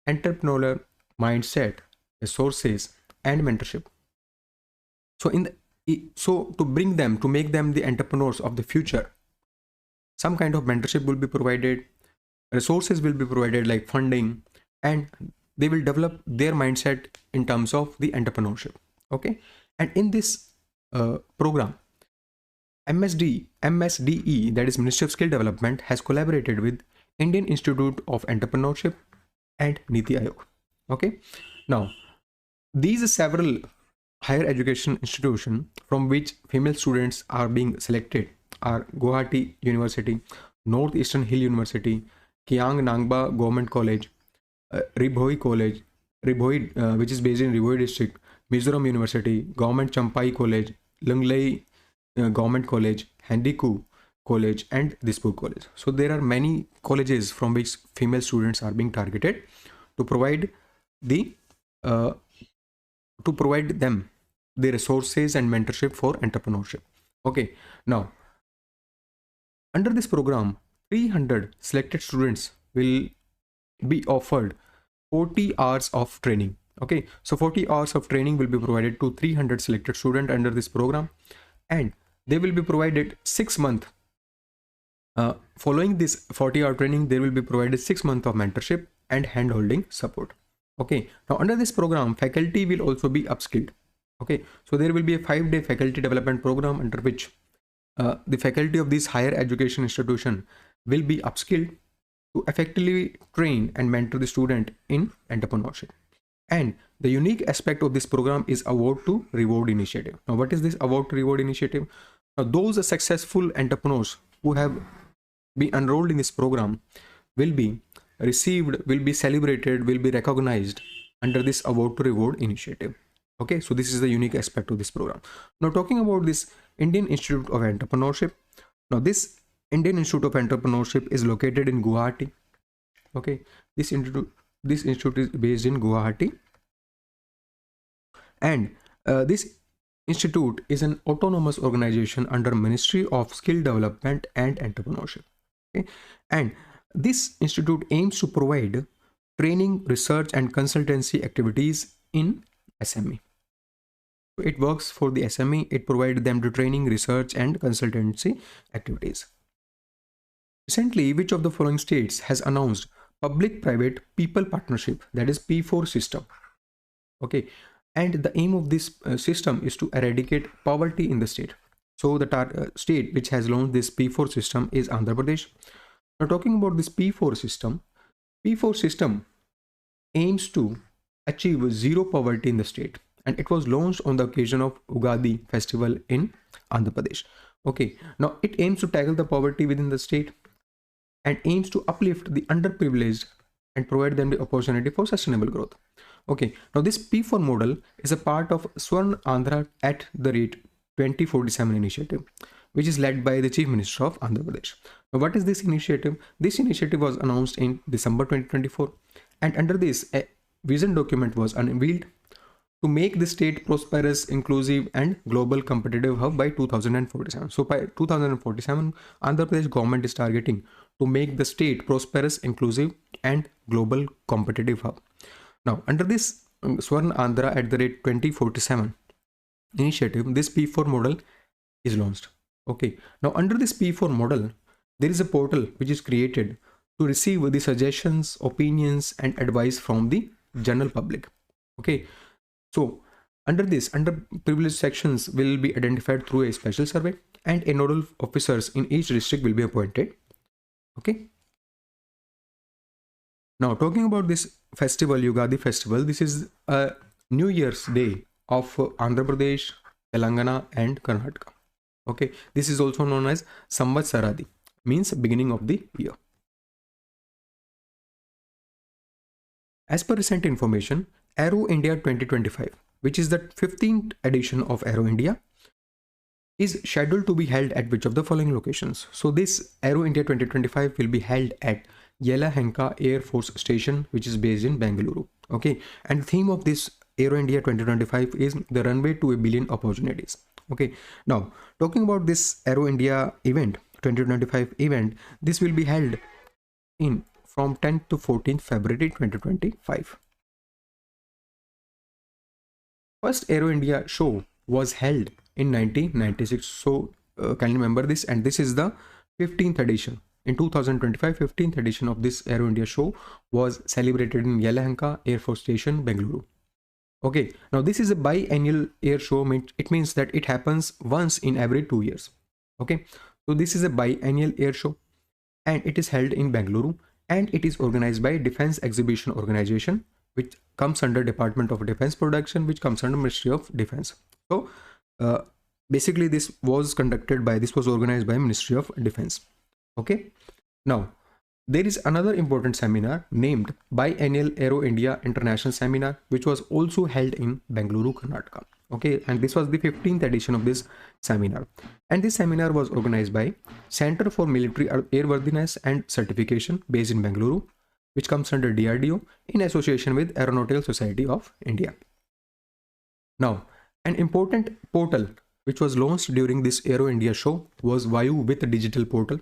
entrepreneurial mindset, resources, and mentorship. So to make them the entrepreneurs of the future, some kind of mentorship will be provided, resources will be provided like funding, and they will develop their mindset in terms of the entrepreneurship. Okay, and in this program, MSDE, that is Ministry of Skill Development, has collaborated with Indian Institute of Entrepreneurship and Niti Aayog. Okay, now these several higher education institutions from which female students are being selected are Guwahati University, Northeastern Hill University, Kiang Nangba Government College, Ribhoi College, Ribhoi, which is based in Ribhoi district, Mizoram University, Government Champai College, Lunglei Government College, Handiku College, and Dispur College. So there are many colleges from which female students are being targeted to provide the them the resources and mentorship for entrepreneurship. Okay, now under this program, 300 selected students will be offered 40 hours of training. Okay, so 40 hours of training will be provided to 300 selected students under this program, and they will be provided 6 months. Following this 40-hour training, they will be provided 6 months of mentorship and hand-holding support. Okay, now under this program, faculty will also be upskilled. Okay, so there will be a 5-day faculty development program under which the faculty of this higher education institution will be upskilled to effectively train and mentor the student in entrepreneurship. And the unique aspect of this program is award to reward initiative. Now, what is this award to reward initiative? Now, those successful entrepreneurs who have been enrolled in this program will be received, will be celebrated, will be recognized under this award to reward initiative. Okay, so this is the unique aspect of this program. Now, talking about this Indian Institute of Entrepreneurship. Now, this Indian Institute of Entrepreneurship is located in Guwahati. Okay, this institute is based in Guwahati, and this institute is an autonomous organization under Ministry of Skill Development and Entrepreneurship. Okay, and this institute aims to provide training, research, and consultancy activities in SME. It works for the SME. It provides them to training, research, and consultancy activities. Recently, which of the following states has announced public-private people partnership, that is P4 system? Okay, and the aim of this system is to eradicate poverty in the state. So the state which has launched this P4 system is Andhra Pradesh. Now, talking about this P4 system aims to achieve zero poverty in the state, and it was launched on the occasion of Ugadi festival in Andhra Pradesh. Okay, now it aims to tackle the poverty within the state and aims to uplift the underprivileged and provide them the opportunity for sustainable growth. Okay, now this P4 model is a part of Swarn Andhra at the rate 2047 initiative, which is led by the Chief Minister of Andhra Pradesh. Now, what is this initiative? This initiative was announced in December 2024, and under this, a vision document was unveiled to make the state prosperous, inclusive, and global competitive hub by 2047. So by 2047, Andhra Pradesh government is targeting to make the state prosperous, inclusive, and global competitive hub. Now, under this Swarn Andhra at the rate 2047 initiative, this P4 model is launched. Okay, now under this P4 model, there is a portal which is created to receive the suggestions, opinions, and advice from the general public. Okay, so under this, underprivileged sections will be identified through a special survey, and a nodal officers in each district will be appointed. Okay. Now, talking about this festival, Ugadi festival, this is a New Year's Day of Andhra Pradesh, Telangana, and Karnataka. Okay, this is also known as Samvatsaradi, means beginning of the year. As per recent information, Aero India 2025, which is the 15th edition of Aero India, is scheduled to be held at which of the following locations? So this Aero India 2025 will be held at Yelahanka Air Force Station, which is based in Bengaluru. Okay, and the theme of this Aero India 2025 is the runway to a billion opportunities. Okay, now talking about this Aero India event, 2025 event, this will be held in from 10th to 14th February 2025. First Aero India show was held in 1996. So can you remember this? And this is the 15th edition. In 2025, 15th edition of this Aero India show was celebrated in Yelahanka Air Force Station, Bengaluru. Okay, now this is a biannual air show. It means that it happens once in every 2 years. Okay, so this is a biennial air show, and it is held in Bengaluru, and it is organized by Defense Exhibition Organization, which comes under Department of Defense Production, which comes under Ministry of Defense. So uh, basically this was organized by Ministry of Defense. Okay, now there is another important seminar named Biennial Aero India International Seminar, which was also held in Bengaluru, Karnataka. Okay, and this was the 15th edition of this seminar. And this seminar was organized by Center for Military Airworthiness and Certification based in Bengaluru, which comes under DRDO in association with Aeronautical Society of India. Now, an important portal which was launched during this Aero India show was Vayu with Digital Portal.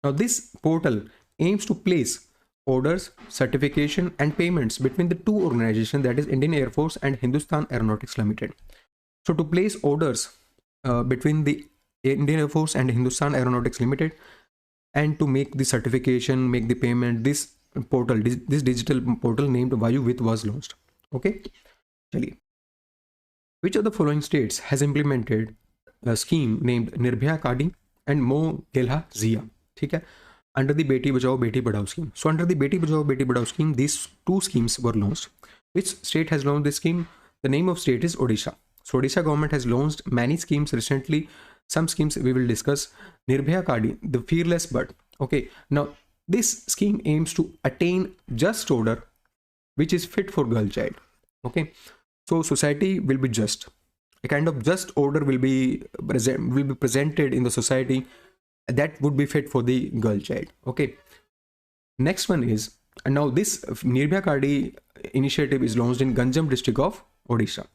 Now, this portal aims to place orders, certification, and payments between the two organizations, that is Indian Air Force and Hindustan Aeronautics Limited. So to place orders between the Indian Air Force and Hindustan Aeronautics Limited, and to make the certification, make the payment, this portal, this digital portal named Vayu with was launched. Okay, chaliye. Which of the following states has implemented a scheme named Nirbhaya Kadi and Mo Gelha Zia? ठीक है, under the Beti Bachao Beti Padhao scheme. So under the Beti Bachao Beti Padhao scheme, these two schemes were launched. Which state has launched this scheme? The name of state is Odisha. So Odisha government has launched many schemes recently. Some schemes we will discuss. Nirbhaya Kadi, the fearless bird. Okay, now this scheme aims to attain just order which is fit for girl child. Okay, so society will be just. A kind of just order will be presented in the society that would be fit for the girl child. Okay, next one is, and now this Nirbhaya Kadi initiative is launched in Ganjam district of Odisha.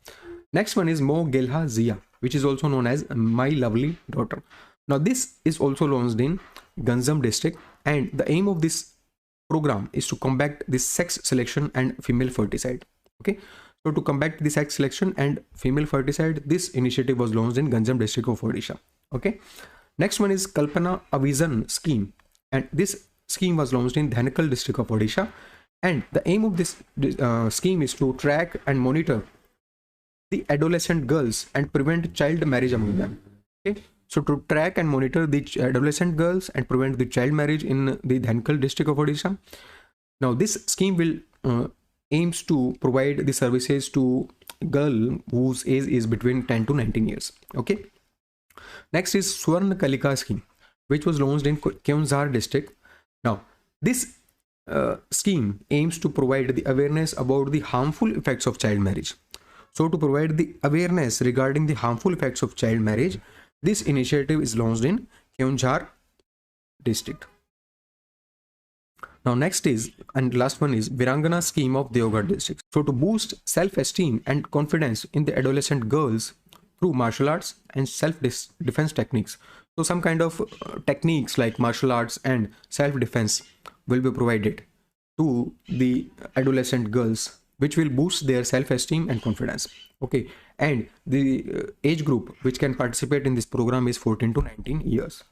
Next one is Mo Gelha Zia, which is also known as My Lovely Daughter. Now this is also launched in Ganjam district, and the aim of this program is to combat this sex selection and female ferticide. Okay, so to combat the sex selection and female ferticide, this initiative was launched in Ganjam district of Odisha. Okay, next one is Kalpana Avijan scheme, and this scheme was launched in Dhanakal district of Odisha, and the aim of this scheme is to track and monitor the adolescent girls and prevent child marriage among them. Okay, so to track and monitor the adolescent girls and prevent the child marriage in the Dhanakal district of Odisha. Now this scheme will aims to provide the services to girl whose age is between 10 to 19 years. Okay, next is Swarna Kalika scheme, which was launched in Keonzhar district. Now this scheme aims to provide the awareness about the harmful effects of child marriage. So to provide the awareness regarding the harmful effects of child marriage, this initiative is launched in Keonzhar district. Now next is, and last one is Virangana scheme of Deoghar district. So to boost self-esteem and confidence in the adolescent girls through martial arts and self-defense techniques. So some kind of techniques like martial arts and self-defense will be provided to the adolescent girls, which will boost their self-esteem and confidence. Okay, and the age group which can participate in this program is 14 to 19 years.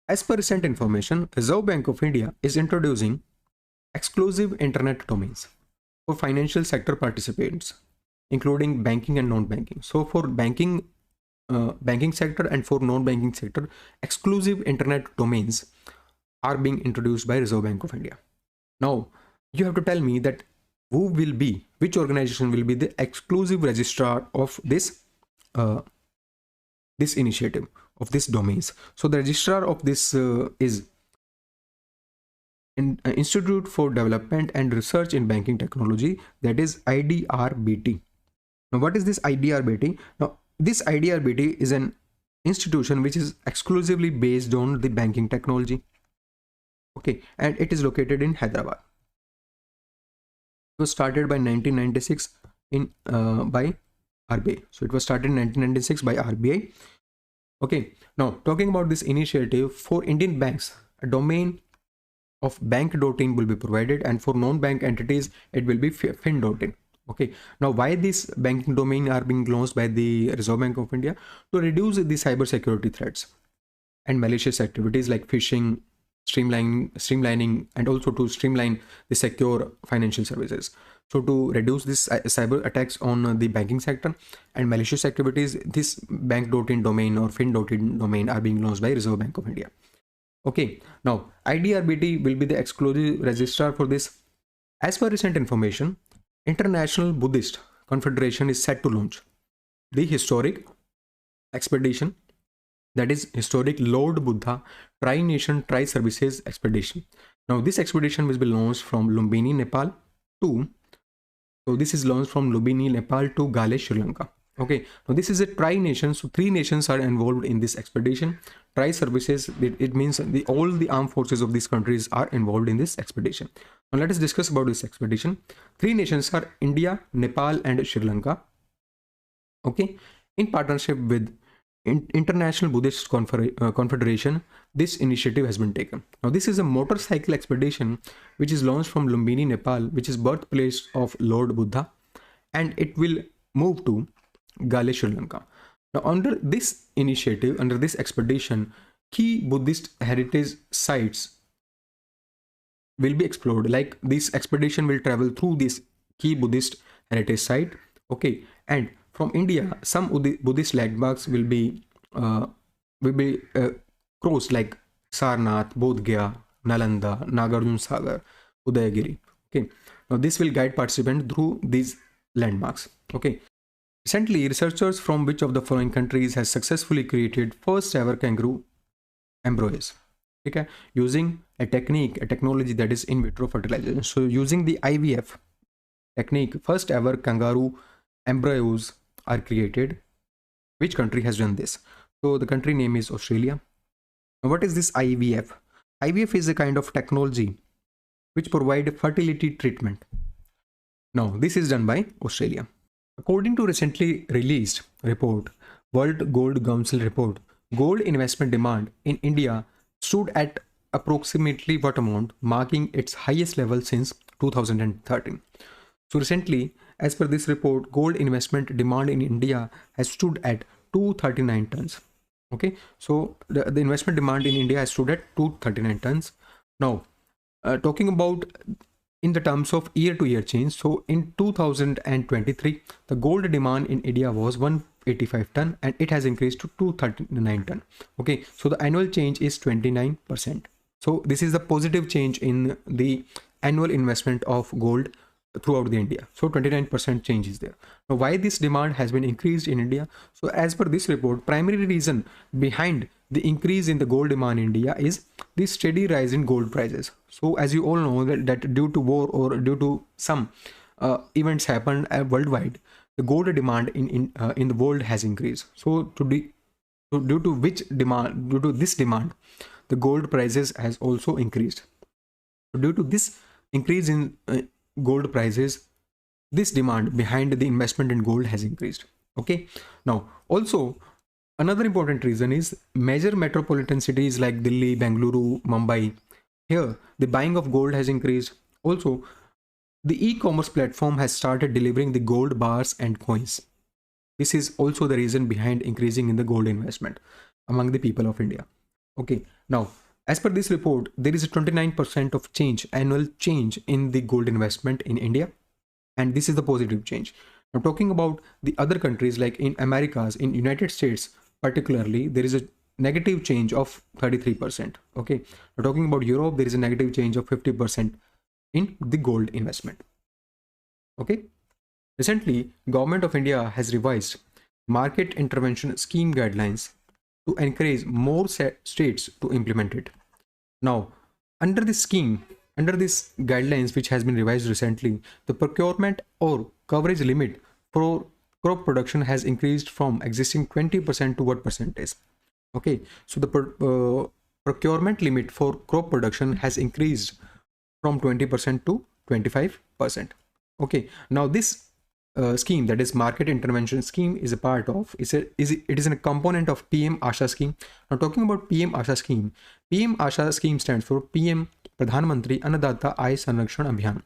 As per recent information, Reserve Bank of India is introducing exclusive internet domains for financial sector participants, including banking and non-banking. So for banking sector and for non-banking sector, exclusive internet domains are being introduced by Reserve Bank of India. Now you have to tell me that which organization will be the exclusive registrar of this this initiative of this domains. So the registrar of this is Institute for Development and Research in Banking Technology, that is IDRBT. Now what is this IDRBT? Now this IDRBT is an institution which is exclusively based on the banking technology. Okay, and it is located in Hyderabad. It was started by 1996 by RBI. So it was started in 1996 by RBI. Okay, now talking about this initiative, for Indian banks, a domain of bank.in will be provided, and for non-bank entities, it will be fin.in. Okay, now why this banking domain are being launched by the Reserve Bank of India? To reduce the cyber security threats and malicious activities like phishing, streamlining, and also to streamline the secure financial services. So to reduce this cyber attacks on the banking sector and malicious activities, this bank.in domain or fin.in domain are being launched by Reserve Bank of India. Okay, now IDRBT will be the exclusive registrar for this. As per recent information, International Buddhist Confederation is set to launch the historic expedition, that is historic Lord Buddha Tri-Nation Tri-Services Expedition. Now this expedition will be launched from Lumbini, Nepal to, so this is launched from Lumbini, Nepal to Gale, Sri Lanka. Okay, now this is a tri-nation, so 3 nations are involved in this expedition. Tri-services, it means all the armed forces of these countries are involved in this expedition. Now let us discuss about this expedition. 3 nations are India, Nepal and Sri Lanka. Okay, in partnership with International Buddhist Confederation, this initiative has been taken. Now this is a motorcycle expedition which is launched from Lumbini, Nepal, which is birthplace of Lord Buddha, and it will move to Gale, Sri Lanka. Now under this initiative, under this expedition, key Buddhist heritage sites will be explored. Like this expedition will travel through this key Buddhist heritage site. Okay, and from India, some Buddhist landmarks will be crossed, like Sarnath, Bodh Gaya, Nalanda, Nagarjun Sagar, Udayagiri. Okay, now this will guide participants through these landmarks. Okay, recently researchers from which of the following countries has successfully created first ever kangaroo embryos? Okay, using a technology that is in vitro fertilization. So using the IVF technique, first ever kangaroo embryos are created. Which country has done this? So the country name is Australia. Now what is this IVF? IVF is a kind of technology which provide fertility treatment. Now this is done by Australia. According to recently released report, World Gold Council report, gold investment demand in India stood at approximately what amount, marking its highest level since 2013. So recently, as per this report, gold investment demand in India has stood at 239 tons. Okay, so the investment demand in India has stood at 239 tons. Now, talking about in the terms of year-to-year change, so in 2023, the gold demand in India was 185 ton and it has increased to 239 ton. Okay, so the annual change is 29%. So this is the positive change in the annual investment of gold throughout the India. So 29% change is there. Now why this demand has been increased in India? So as per this report, primary reason behind the increase in the gold demand in India is the steady rise in gold prices. So as you all know that due to war or due to some events happened worldwide, the gold demand in the world has increased. So due to this demand, the gold prices has also increased. So due to this increase in gold prices, this demand behind the investment in gold has increased. Okay, now also another important reason is major metropolitan cities like Delhi, Bengaluru, Mumbai, here the buying of gold has increased. Also the e-commerce platform has started delivering the gold bars and coins. This is also the reason behind increasing in the gold investment among the people of India. Okay, now as per this report, there is a 29% of annual change in the gold investment in India, and this is the positive change. Now talking about the other countries like in Americas, in United States particularly, there is a negative change of 33%. Okay, now talking about Europe, there is a negative change of 50% in the gold investment. Okay, recently Government of India has revised market intervention scheme guidelines to encourage more states to implement it. Now, under this scheme, under this guidelines which has been revised recently, the procurement or coverage limit for crop production has increased from existing 20% to what percentage? Okay, so the procurement limit for crop production has increased from 20% to 25%. Okay, now this scheme, that is market intervention scheme, is a part of it is a component of PM Asha scheme. Now talking about PM Asha scheme, PM Asha scheme stands for PM Pradhan Mantri Annadata Aay Sanrakshan Abhiyan.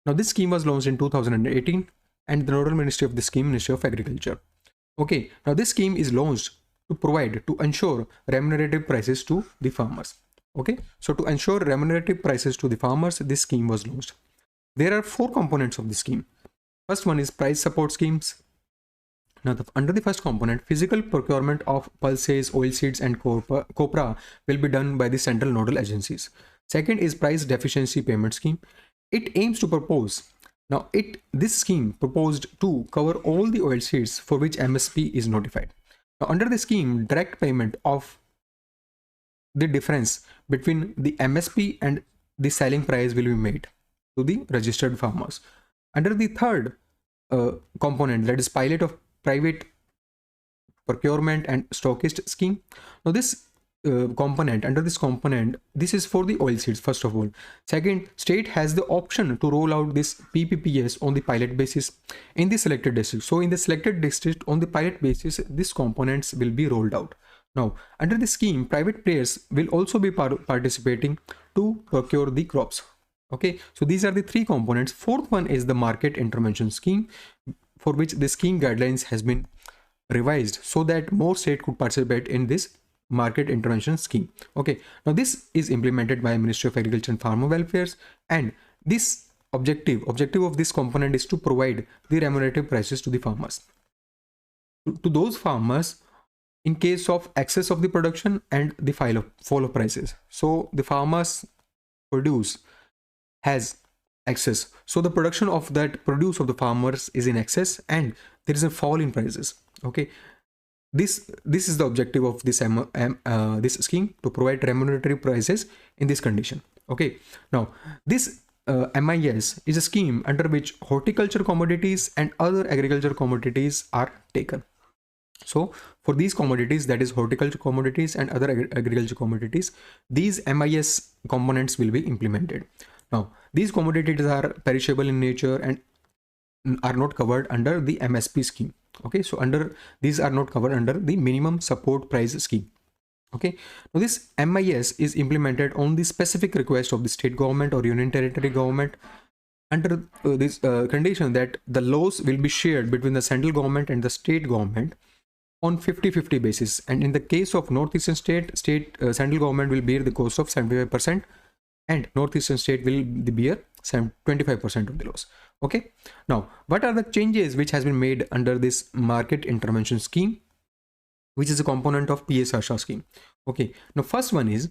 Now this scheme was launched in 2018 and the nodal ministry of the scheme, Ministry of Agriculture. Okay, now this scheme is launched to ensure remunerative prices to the farmers. Okay, so to ensure remunerative prices to the farmers, this scheme was launched. There are four components of the scheme. First one is price support schemes. Now, under the first component, physical procurement of pulses, oilseeds, and copra will be done by the central nodal agencies. Second is price deficiency payment scheme. It aims to propose. Now, this scheme proposed to cover all the oilseeds for which MSP is notified. Now, under the scheme, direct payment of the difference between the MSP and the selling price will be made to the registered farmers. Under the third component, that is pilot of private procurement and stockist scheme. Now this component, under this component, this is for the oilseeds first of all. Second, state has the option to roll out this PPPS on the pilot basis in the selected district. So in the selected district on the pilot basis, these components will be rolled out. Now under the scheme, private players will also be participating to procure the crops. Okay, so these are the three components. Fourth one is the market intervention scheme, for which the scheme guidelines has been revised so that more states could participate in this market intervention scheme. Okay, now this is implemented by Ministry of Agriculture and Farmer Welfares, and this objective of this component is to provide the remunerative prices to the farmers, to those farmers in case of excess of the production and the fall of prices. So the farmers produce has excess, so the production of that produce of the farmers is in excess and there is a fall in prices. Okay, this is the objective of this this scheme, to provide remunerative prices in this condition. Okay, now this MIS is a scheme under which horticulture commodities and other agriculture commodities are taken. So for these commodities, that is horticulture commodities and other agriculture commodities, these MIS components will be implemented. Now, these commodities are perishable in nature and are not covered under the MSP scheme. Okay, so these are not covered under the minimum support price scheme. Okay, now this MIS is implemented on the specific request of the state government or union territory government under this condition that the loss will be shared between the central government and the state government on 50-50 basis. And in the case of northeastern central government will bear the cost of 75%. And northeastern state will bear 25% of the loss. Okay, now what are the changes which has been made under this market intervention scheme, which is a component of PSRSHA scheme? Okay, now first one is,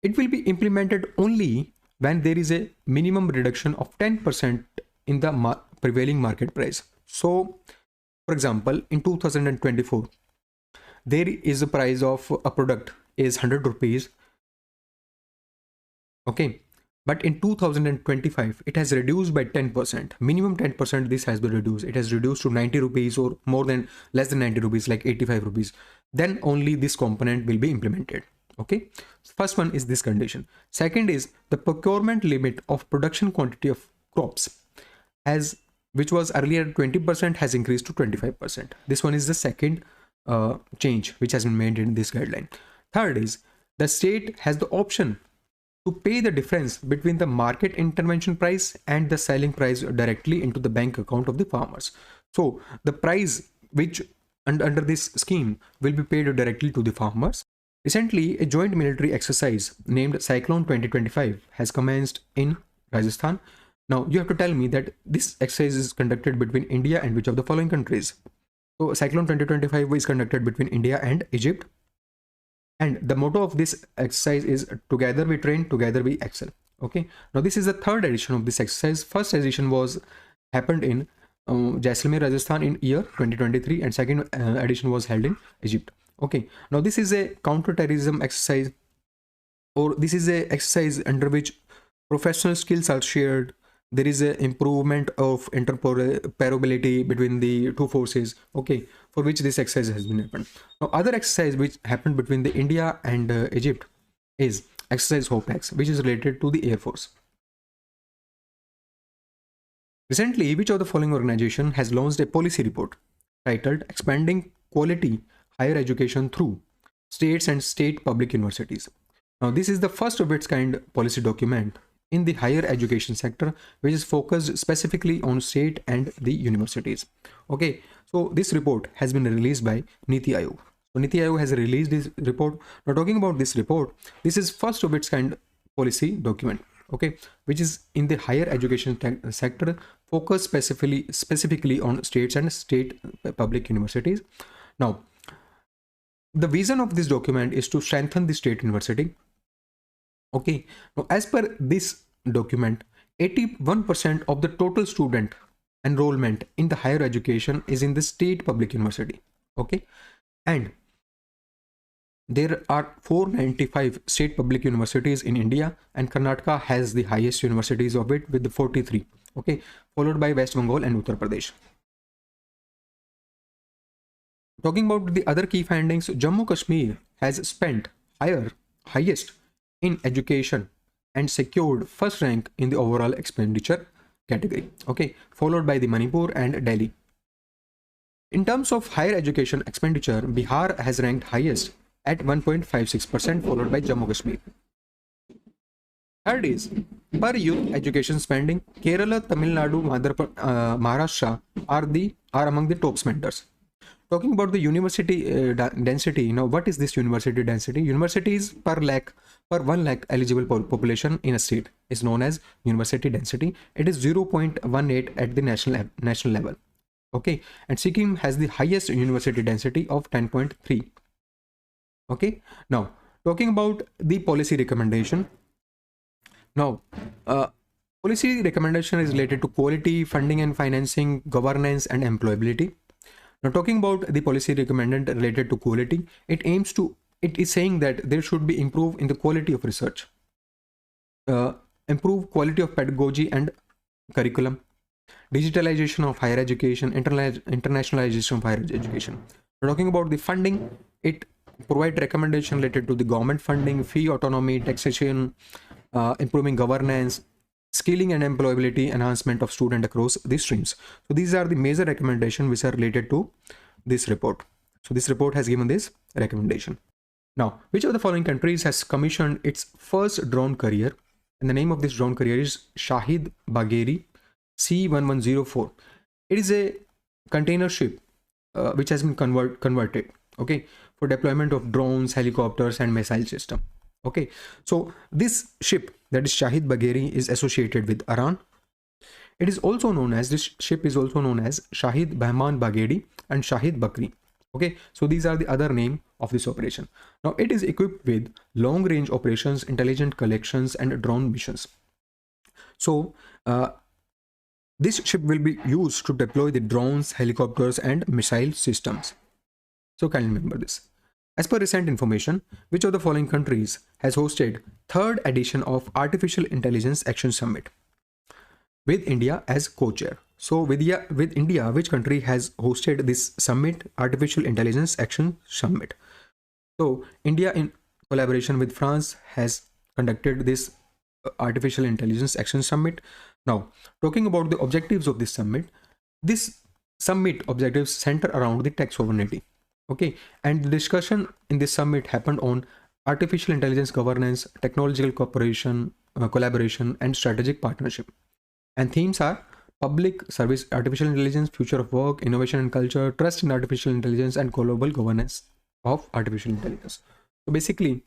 it will be implemented only when there is a minimum reduction of 10% in the prevailing market price. So for example, in 2024 there is a price of a product is 100 rupees. Okay, but in 2025 it has reduced by 10%, minimum 10%. This has been reduced. It has reduced to 90 rupees or less than 90 rupees, like 85 rupees. Then only this component will be implemented. Okay, first one is this condition. Second is the procurement limit of production quantity of crops, which was earlier 20%, has increased to 25%. This one is the second change which has been made in this guideline. Third is the state has the option to pay the difference between the market intervention price and the selling price directly into the bank account of the farmers. So the price which under this scheme will be paid directly to the farmers. Recently, a joint military exercise named Cyclone 2025 has commenced in Rajasthan. Now you have to tell me that this exercise is conducted between India and which of the following countries? So Cyclone 2025 is conducted between India and Egypt. And the motto of this exercise is together we train, together we excel. Okay, now this is the third edition of this exercise. First edition happened in Jaisalmer, Rajasthan in year 2023, and second edition was held in Egypt. Okay, now this is a counter-terrorism exercise, or this is a exercise under which professional skills are shared. There is an improvement of interoperability between the two forces. Okay, for which this exercise has been happened. Now other exercise which happened between the India and Egypt is exercise HOPEX, which is related to the Air Force. Recently, which of the following organization has launched a policy report titled Expanding Quality Higher Education Through States and State Public Universities? Now this is the first of its kind policy document in the higher education sector, which is focused specifically on state and the universities. Okay, so this report has been released by Niti Aayog. So Niti Aayog has released this report. Now talking about this report, this is first of its kind policy document. okay, which is in the higher education sector, focus specifically on states and state public universities. Now, the vision of this document is to strengthen the state university. Okay, now as per this document, 81% of the total student enrollment in the higher education is in the state public university. Okay, and there are 495 state public universities in India, and Karnataka has the highest universities of it with the 43. Okay, followed by West Bengal and Uttar Pradesh. Talking about the other key findings, Jammu Kashmir has spent highest in education and secured first rank in the overall expenditure category. Okay, followed by the Manipur and Delhi. In terms of higher education expenditure, Bihar has ranked highest at 1.56%, followed by Jammu Kashmir. Third is per youth education spending. Kerala, Tamil Nadu, Maharashtra are among the top spenders. Talking about the university density, now what is this university density? Universities per 1 lakh eligible population in a state is known as university density. It is 0.18 at the national level. Okay, and Sikkim has the highest university density of 10.3. Okay, now talking about the policy recommendation. Now, policy recommendation is related to quality, funding and financing, governance and employability. Now, talking about the policy recommended related to quality, it is saying that there should be improve in the quality of research, improve quality of pedagogy and curriculum, digitalization of higher education, internationalization of higher education. Now, talking about the funding, it provide recommendation related to the government funding, fee autonomy, taxation, improving governance, skilling and employability, enhancement of student across these streams. So these are the major recommendations which are related to this report. So this report has given this recommendation. Now, which of the following countries has commissioned its first drone carrier? And the name of this drone carrier is Shahid Bagheri C1104. It is a container ship which has been converted, okay, for deployment of drones, helicopters and missile system. Okay, so this ship, that is Shahid Bagheri, is associated with Iran. It is also known as, this ship is also known as Shahid Bahman Bagheri and Shahid Bakri. Okay, so these are the other name of this operation. Now it is equipped with long range operations, intelligent collections and drone missions. So this ship will be used to deploy the drones, helicopters and missile systems. So kindly remember this. As per recent information, which of the following countries has hosted third edition of Artificial Intelligence Action Summit with India as co-chair? So with India, which country has hosted this summit, Artificial Intelligence Action Summit? So India, in collaboration with France, has conducted this Artificial Intelligence Action Summit. Now, talking about the objectives of this summit objectives center around the tech sovereignty. Okay, and the discussion in this summit happened on artificial intelligence governance, technological cooperation, collaboration, and strategic partnership. And themes are public service, artificial intelligence, future of work, innovation and culture, trust in artificial intelligence, and global governance of artificial intelligence. So basically,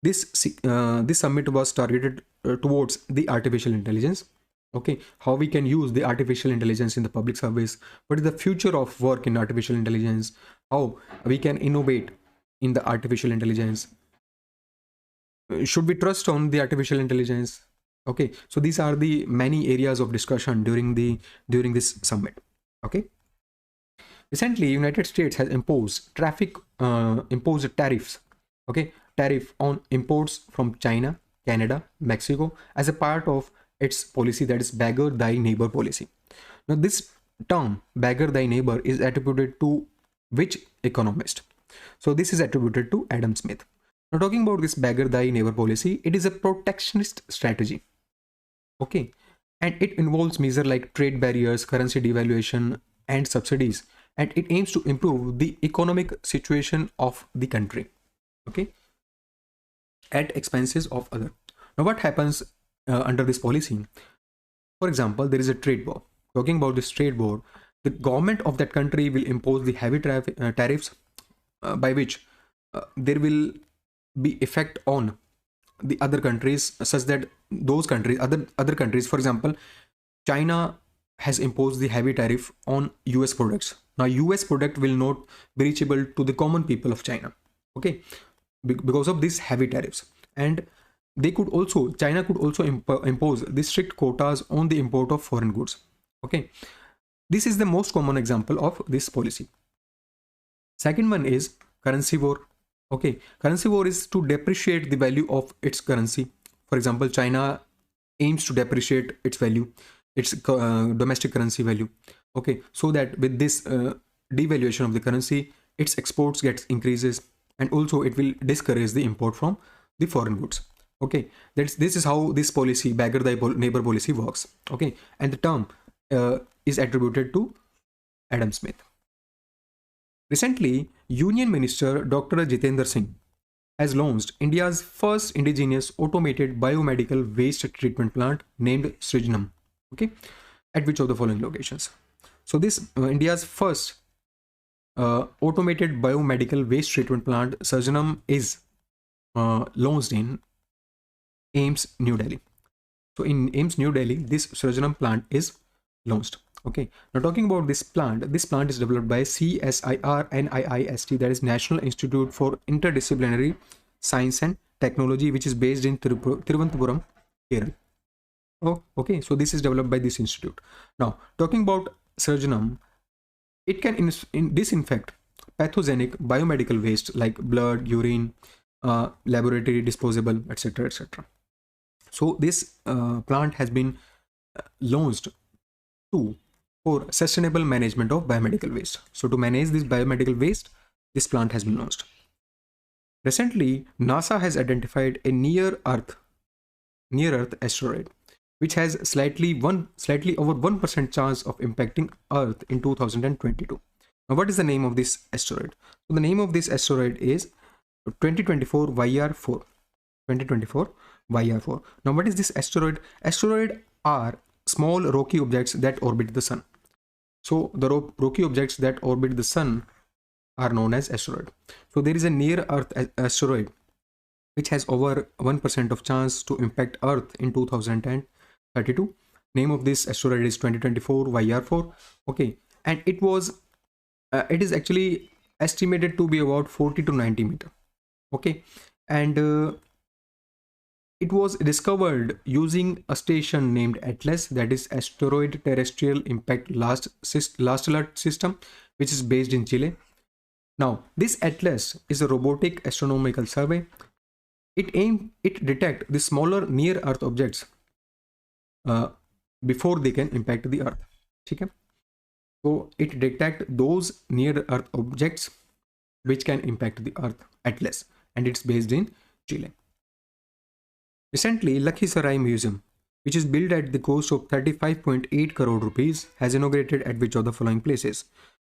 this summit was targeted towards the artificial intelligence. Okay, how we can use the artificial intelligence in the public service, what is the future of work in artificial intelligence, how we can innovate in the artificial intelligence, should we trust on the artificial intelligence? Okay, so these are the many areas of discussion during this summit. Okay, recently United States has imposed tariffs, okay, tariff on imports from China, Canada, Mexico as a part of its policy, that is beggar thy neighbor policy. Now this term beggar thy neighbor is attributed to which economist? So this is attributed to Adam Smith. Now talking about this beggar thy neighbor policy, it is a protectionist strategy. Okay, and it involves measures like trade barriers, currency devaluation and subsidies, and it aims to improve the economic situation of the country, okay, at expenses of other. Now what happens under this policy? For example, there is a trade war. Talking about this trade war, the government of that country will impose the heavy tariffs by which there will be effect on the other countries, such that those countries, other countries, for example, China has imposed the heavy tariff on US products. Now US product will not be reachable to the common people of China, okay, because of these heavy tariffs. And China could also impose the strict quotas on the import of foreign goods, okay. This is the most common example of this policy. Second one is currency war. Okay, currency war is to depreciate the value of its currency. For example, China aims to depreciate its value, its domestic currency value. Okay, so that with this devaluation of the currency, its exports gets increases, and also it will discourage the import from the foreign goods. Okay, this is how this policy, beggar thy neighbor policy, works. Okay, and the term is attributed to Adam Smith. Recently, Union Minister Dr. Jitendra Singh has launched India's first indigenous automated biomedical waste treatment plant named Srijnam, okay, at which of the following locations? So this India's first automated biomedical waste treatment plant, Srijnam, is launched in AIIMS, New Delhi. So in AIIMS, New Delhi, this Srijnam plant is launched. Okay, now talking about this plant is developed by CSIR NIIST, that is National Institute for Interdisciplinary Science and Technology, which is based in Thiruvananthapuram, Kerala. Oh, okay, so this is developed by this institute. Now, talking about Srijnam, it can disinfect pathogenic biomedical waste like blood, urine, laboratory disposable, etc., etc. So this plant has been launched for sustainable management of biomedical waste. So to manage this biomedical waste, this plant has been launched. Recently, NASA has identified a near Earth asteroid, which has slightly over 1% chance of impacting Earth in 2022. Now, what is the name of this asteroid? So the name of this asteroid is 2024 YR4. 2024 YR4. Now, what is this asteroid? Asteroids are small rocky objects that orbit the sun. So the rocky objects that orbit the sun are known as asteroid. So there is a near Earth asteroid which has over 1% of chance to impact Earth in 2032. Name of this asteroid is 2024 YR4. Okay, and it is actually estimated to be about 40 to 90 meter. Okay, and it was discovered using a station named ATLAS, that is Asteroid Terrestrial Impact Last Alert System, which is based in Chile. Now, this ATLAS is a robotic astronomical survey. It detect the smaller near Earth objects before they can impact the Earth. Okay? So it detect those near Earth objects which can impact the Earth, ATLAS, and it's based in Chile. Recently, Lakhisarai Museum, which is built at the cost of 35.8 crore rupees, has inaugurated at which of the following places?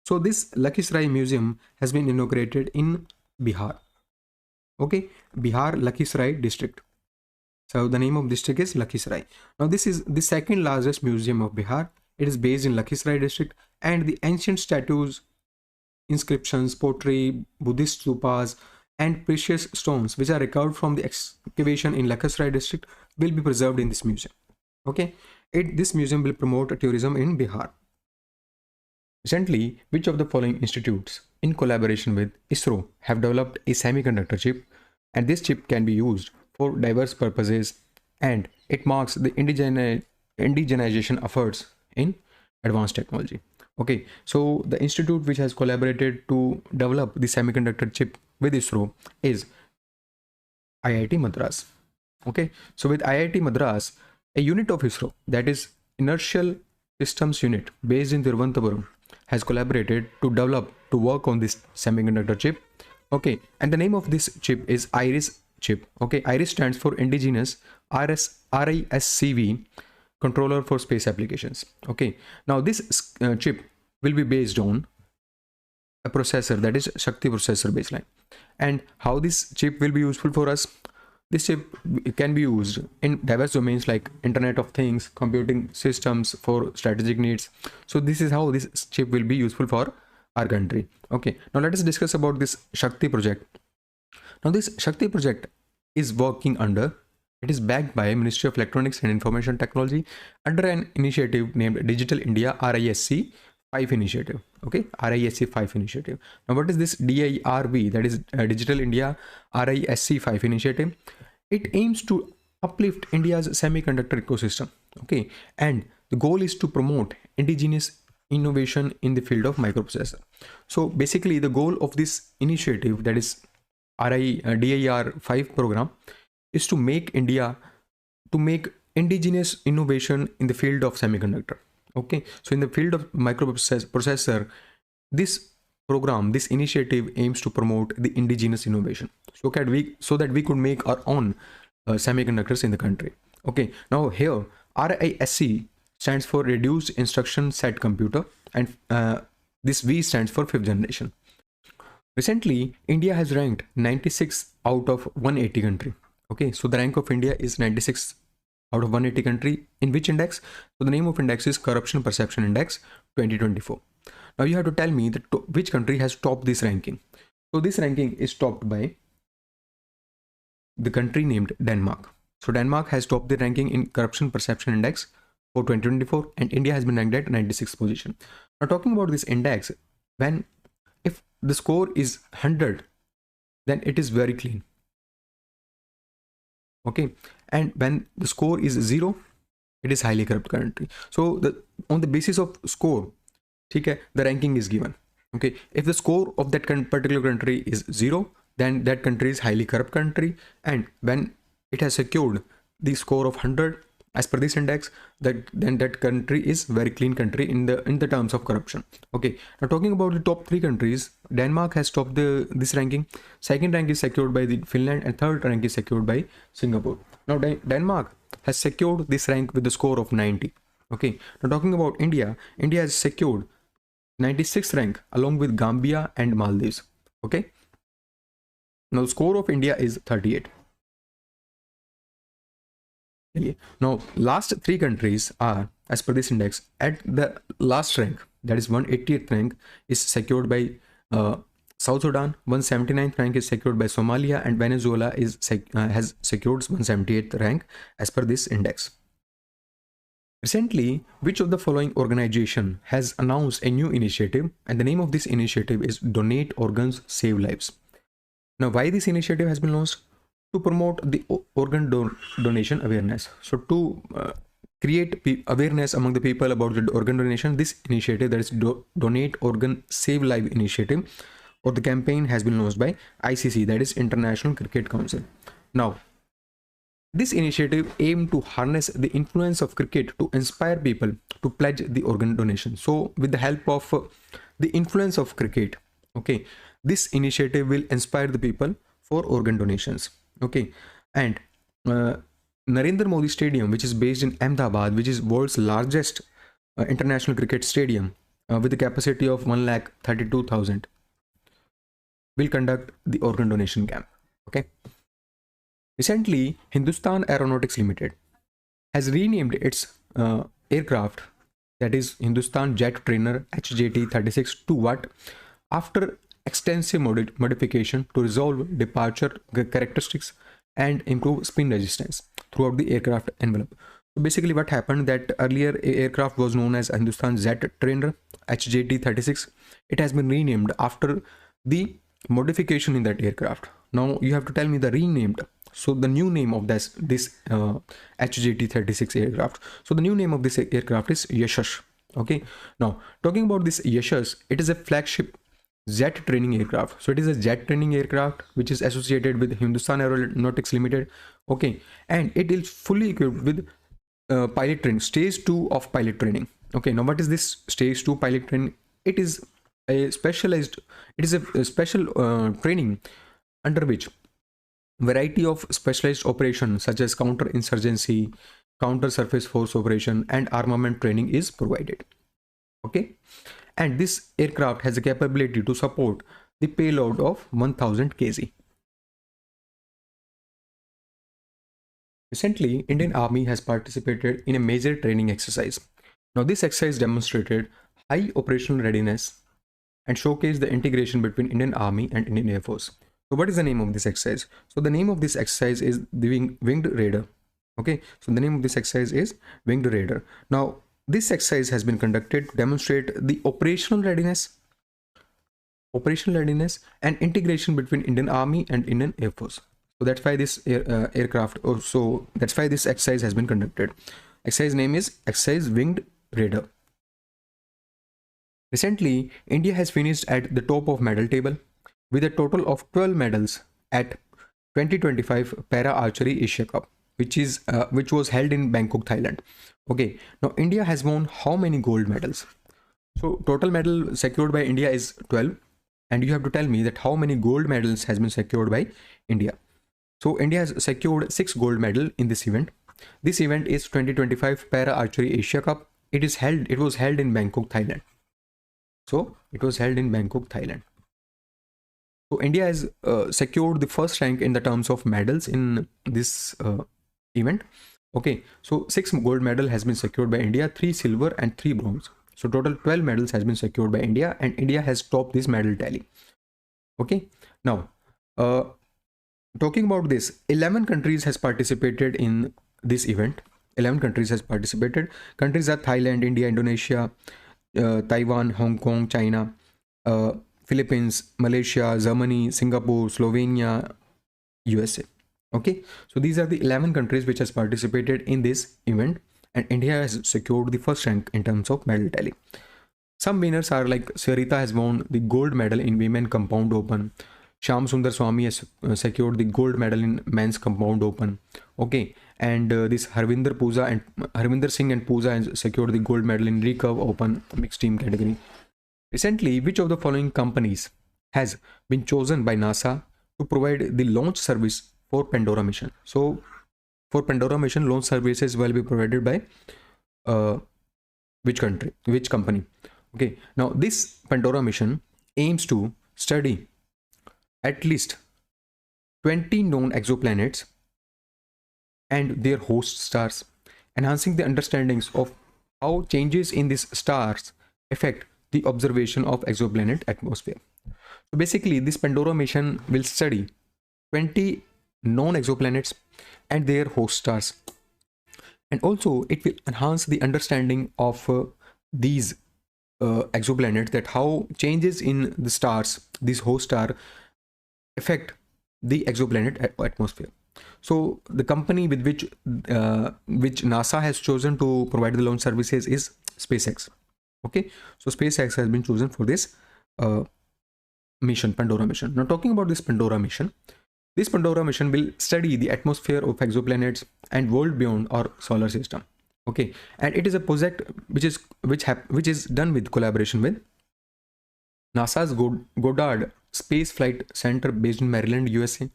So this Lakhisarai Museum has been inaugurated in Bihar. Okay, Bihar Lakhisarai district. So the name of district is Lakhisarai. Now this is the second largest museum of Bihar. It is based in Lakhisarai district, and the ancient statues, inscriptions, pottery, Buddhist stupas, and precious stones which are recovered from the excavation in Lakhisarai district will be preserved in this museum. Okay, this museum will promote tourism in Bihar. Recently, which of the following institutes in collaboration with ISRO have developed a semiconductor chip, and this chip can be used for diverse purposes, and it marks the indigenization efforts in advanced technology. Okay, so the institute which has collaborated to develop the semiconductor chip with ISRO is IIT Madras. Okay, so with IIT Madras, a unit of ISRO, that is Inertial Systems Unit based in Thiruvananthapuram, has collaborated to work on this semiconductor chip. Okay, and the name of this chip is IRIS chip. Okay, IRIS stands for Indigenous RISCV Controller for Space Applications. Okay, now this chip will be based on a processor, that is Shakti processor baseline. And how this chip will be useful for us? This chip can be used in diverse domains like Internet of Things, computing systems for strategic needs. So this is how this chip will be useful for our country. Okay, now let us discuss about this Shakti project. Now this Shakti project is working under. It is backed by Ministry of Electronics and Information Technology under an initiative named Digital India RISC 5 initiative. Okay, RISC 5 initiative. Now, what is this DIRV? That is Digital India RISC 5 initiative. It aims to uplift India's semiconductor ecosystem. Okay, and the goal is to promote indigenous innovation in the field of microprocessor. So basically, the goal of this initiative, that is DIR 5 program, is to make indigenous innovation in the field of semiconductor. Okay, so in the field of microprocessor, this program, this initiative aims to promote the indigenous innovation, so that we could make our own semiconductors in the country. Okay, now here RISC stands for Reduced Instruction Set Computer, and this V stands for 5th generation. Recently, India has ranked 96 out of 180 country. Okay, so the rank of India is 96 out of 180 country. In which index? So the name of index is Corruption Perception Index 2024. Now you have to tell me that which country has topped this ranking. So this ranking is topped by the country named Denmark. So Denmark has topped the ranking in Corruption Perception Index for 2024, and India has been ranked at 96th position. Now talking about this index, if the score is 100, then it is very clean. Okay, and when the score is 0, it is highly corrupt country. So on the basis of score, the ranking is given. Okay, if the score of that particular country is 0, then that country is highly corrupt country, and when it has secured the score of 100 as per this index, then that country is very clean country in the terms of corruption. Okay, now talking about the top 3 countries, Denmark has topped this ranking. Second rank is secured by the Finland, and third rank is secured by Singapore. Now Denmark has secured this rank with the score of 90. Okay, now talking about India has secured 96th rank along with Gambia and Maldives. Okay, now the score of India is 38. Now last 3 countries are, as per this index, at the last rank, that is 180th rank is secured by South Sudan, 179th rank is secured by Somalia, and Venezuela has secured 178th rank as per this index. Recently, which of the following organization has announced a new initiative, and the name of this initiative is Donate Organs, Save Lives. Now why this initiative has been launched? To promote the organ donation awareness. So to create awareness among the people about the organ donation, this initiative, that is Donate Organ Save Life initiative, or the campaign, has been launched by ICC, that is International Cricket Council. Now this initiative aimed to harness the influence of cricket to inspire people to pledge the organ donation. So with the help of the influence of cricket, okay, this initiative will inspire the people for organ donations. Okay, and Narendra Modi Stadium, which is based in Ahmedabad, which is world's largest international cricket stadium with a capacity of 132,000, will conduct the organ donation camp. Okay. Recently, Hindustan Aeronautics Limited has renamed its aircraft, that is Hindustan Jet Trainer HJT-36, to what? After extensive modification to resolve departure characteristics and improve spin resistance throughout the aircraft envelope. So basically what happened, that earlier aircraft was known as Hindustan Jet Trainer HJT-36. It has been renamed after the modification in that aircraft. Now you have to tell me the renamed. So the new name of this HJT-36 aircraft. So the new name of this aircraft is Yashash. Okay. Now talking about this Yashash, it is a flagship jet training aircraft. So it is a jet training aircraft which is associated with Hindustan Aeronautics Limited. Okay, and it is fully equipped with pilot training, stage 2 of pilot training. Okay, now what is this stage 2 pilot training? It is a special training under which variety of specialized operations such as counter-insurgency, counter-surface force operation, and armament training is provided. Okay, and this aircraft has a capability to support the payload of 1000 kg. Recently, Indian Army has participated in a major training exercise. Now this exercise demonstrated high operational readiness and showcased the integration between Indian Army and Indian Air Force. So what is the name of this exercise? So the name of this exercise is the winged raider. Okay, so the name of this exercise is winged raider. Now this exercise has been conducted to demonstrate the operational readiness and integration between Indian Army and Indian Air Force. So that's why this aircraft, or so that's why this exercise has been conducted. Exercise name is exercise winged raider. Recently, India has finished at the top of medal table with a total of 12 medals at 2025 Para Archery Asia Cup, which was held in Bangkok, Thailand. Okay, now India has won how many gold medals? So total medal secured by India is 12, and you have to tell me that how many gold medals has been secured by India. So India has secured 6 gold medal in this event. This event is 2025 Para Archery Asia Cup. It was held in Bangkok, Thailand. So it was held in Bangkok, Thailand. So India has secured the first rank in the terms of medals in this event. Okay, so 6 gold medal has been secured by India, 3 silver and 3 bronze. So total 12 medals has been secured by India, and India has topped this medal tally. Okay, now talking about this, 11 countries has participated in this event. 11 countries has participated. Countries are Thailand, India, Indonesia, Taiwan, Hong Kong, China, Philippines, Malaysia, Germany, Singapore, Slovenia, USA. Okay, so these are the 11 countries which has participated in this event, and India has secured the first rank in terms of medal tally. Some winners are like Sarita has won the gold medal in women compound open. Sham Sundar Swami has secured the gold medal in men's compound open. Okay, and this Harvinder Singh and Pooja has secured the gold medal in recurve open mixed team category. Recently, which of the following companies has been chosen by NASA to provide the launch service for Pandora mission? So for Pandora mission, launch services will be provided by which company? Okay, now this Pandora mission aims to study at least 20 known exoplanets and their host stars, enhancing the understandings of how changes in these stars affect the observation of exoplanet atmosphere. So basically, this Pandora mission will study 20 known exoplanets and their host stars, and also it will enhance the understanding of these exoplanets, that how changes in the stars, these host star, affect the exoplanet atmosphere. So the company with which NASA has chosen to provide the launch services is SpaceX. Okay, so SpaceX has been chosen for this mission, Pandora mission. Now talking about this Pandora mission will study the atmosphere of exoplanets and world beyond our solar system. Okay, and it is a project which is done with collaboration with NASA's Goddard Space Flight Center based in Maryland, USA.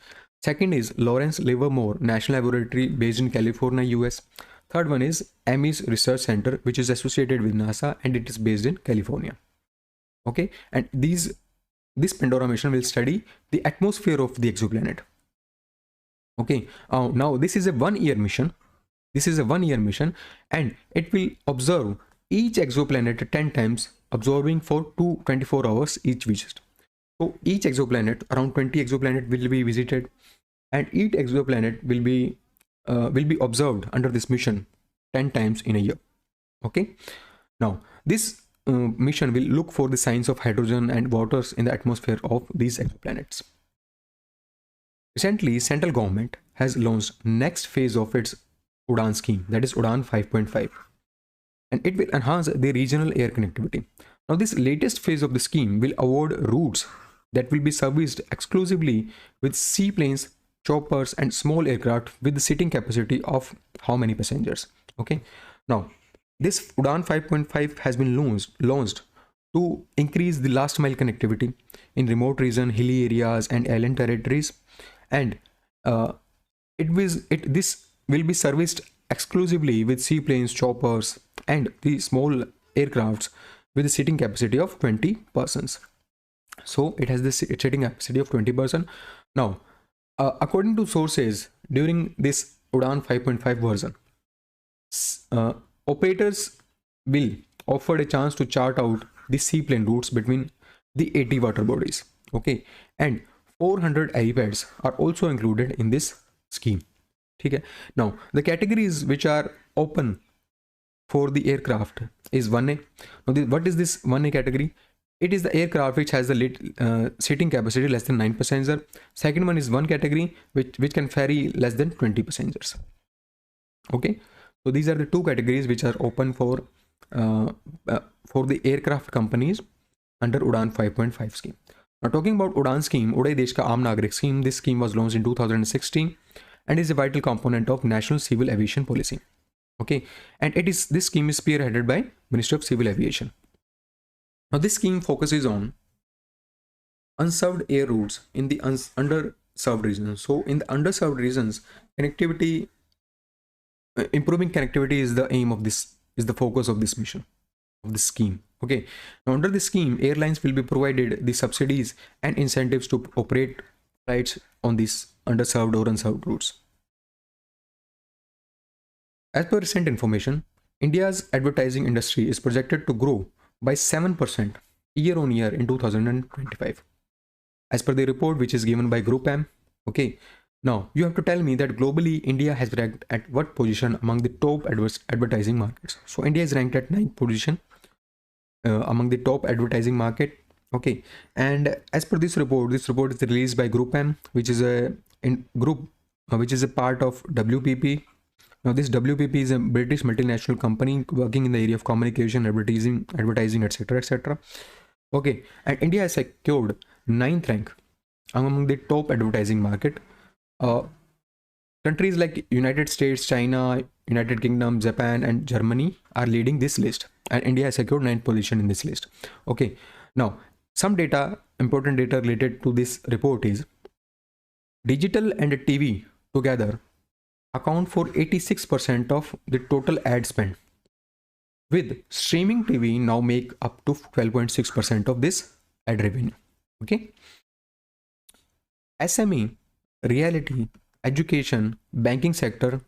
Second is Lawrence Livermore National Laboratory based in California, US. Third one is Ames Research Center, which is associated with NASA and it is based in California. Okay, and this Pandora mission will study the atmosphere of the exoplanet. Okay, now this is a 1-year mission. And it will observe each exoplanet 10 times, observing for 24 hours each visit. So each exoplanet, around 20 exoplanet will be visited, and each exoplanet will be observed under this mission 10 times in a year. Okay, now this mission will look for the signs of hydrogen and waters in the atmosphere of these exoplanets. Recently, central government has launched next phase of its UDAN scheme, that is UDAN 5.5, and it will enhance the regional air connectivity. Now this latest phase of the scheme will award routes that will be serviced exclusively with seaplanes, choppers and small aircraft with the seating capacity of how many passengers. Okay, now this UDAN 5.5 has been launched to increase the last mile connectivity in remote region, hilly areas and alien territories, and this will be serviced exclusively with seaplanes, choppers and the small aircrafts with a seating capacity of 20 persons. So it has this seating capacity of 20 persons. Now according to sources, during this UDAN 5.5 version, operators will offer a chance to chart out the seaplane routes between the 80 water bodies. Okay, and 400 helipads are also included in this scheme. Okay. Now the categories which are open for the aircraft is 1A. Now what is this 1A category? It is the aircraft which has the seating capacity less than 9 passengers. Second one is one category which can ferry less than 20 passengers. Okay, so these are the two categories which are open for the aircraft companies under Udan 5.5 scheme. Now talking about Udan scheme, Uday Desh Ka Aam Nagrik scheme, this scheme was launched in 2016 and is a vital component of National Civil Aviation Policy. Okay, and this scheme is spearheaded by Ministry of Civil Aviation. Now this scheme focuses on unserved air routes in the underserved regions. So in the underserved regions, connectivity, improving connectivity is the aim of this, is the focus of this mission, of this scheme. Okay, now under this scheme, airlines will be provided the subsidies and incentives to operate flights on these underserved or unserved routes. As per recent information, India's advertising industry is projected to grow by 7% year on year in 2025. As per the report which is given by Group M. Okay, now you have to tell me that globally India has ranked at what position among the top advertising markets. So India is ranked at 9th position among the top advertising market. Okay, and as per this report is released by Group M, which is a which is a part of WPP. Now this WPP is a British multinational company working in the area of communication, advertising, etc., etc. Okay, and India has secured 9th rank among the top advertising market. Countries like United States, China, United Kingdom, Japan, and Germany are leading this list, and India has secured 9th position in this list. Okay, now some data, important data related to this report is digital and TV together account for 86% of the total ad spend, with streaming TV now make up to 12.6% of this ad revenue. Okay, SME, reality, education, banking sector,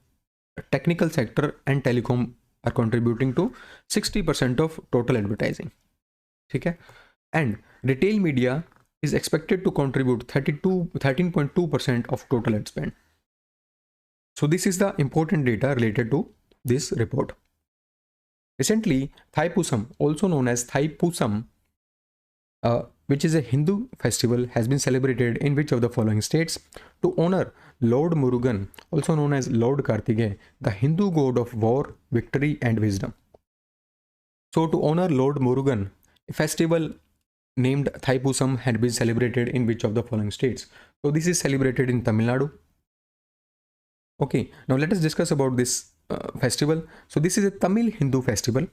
technical sector, and telecom are contributing to 60% of total advertising. Okay, and retail media is expected to contribute 13.2% of total ad spend. So this is the important data related to this report. Recently, Thaipusam, also known as Thaipusam, which is a Hindu festival, has been celebrated in which of the following states? To honor Lord Murugan, also known as Lord Kartikeya, the Hindu god of war, victory, and wisdom. So to honor Lord Murugan, a festival named Thaipusam had been celebrated in which of the following states? So this is celebrated in Tamil Nadu. Okay, now let us discuss about this festival. So this is a Tamil Hindu festival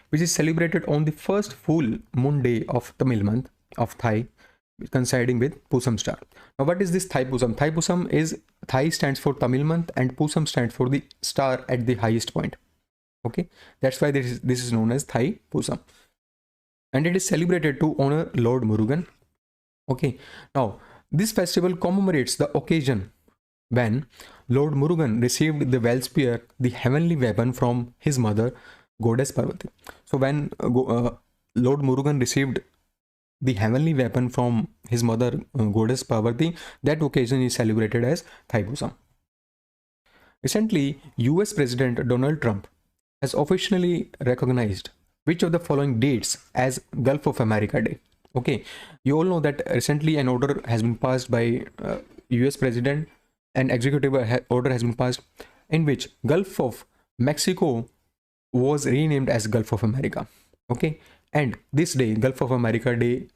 which is celebrated on the first full moon day of Tamil month of Thai, coinciding with Pusam star. Now what is this Thaipusam? Thaipusam is, Thai stands for Tamil month and Pusam stands for the star at the highest point. Okay, that's why this is known as Thaipusam, and it is celebrated to honor Lord Murugan. Okay, now this festival commemorates the occasion when Lord Murugan received the well spear, the heavenly weapon, from his mother, goddess Parvati. So when Lord Murugan received the heavenly weapon from his mother, goddess Parvati, that occasion is celebrated as Thaipusam. Recently, US President Donald Trump has officially recognized which of the following dates as Gulf of America Day. Okay, you all know that recently an order has been passed by US President. An executive order has been passed in which Gulf of Mexico was renamed as Gulf of America. Okay, and this day, Gulf of America Day,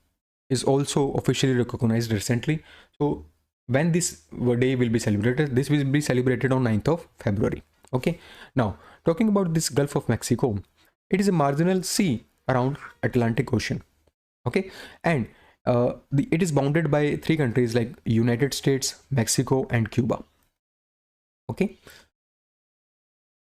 is also officially recognized recently. So when this day will be celebrated, this will be celebrated on 9th of February. Okay, now talking about this Gulf of Mexico, it is a marginal sea around Atlantic Ocean. Okay, and it is bounded by 3 countries like United States, Mexico, and Cuba. Okay.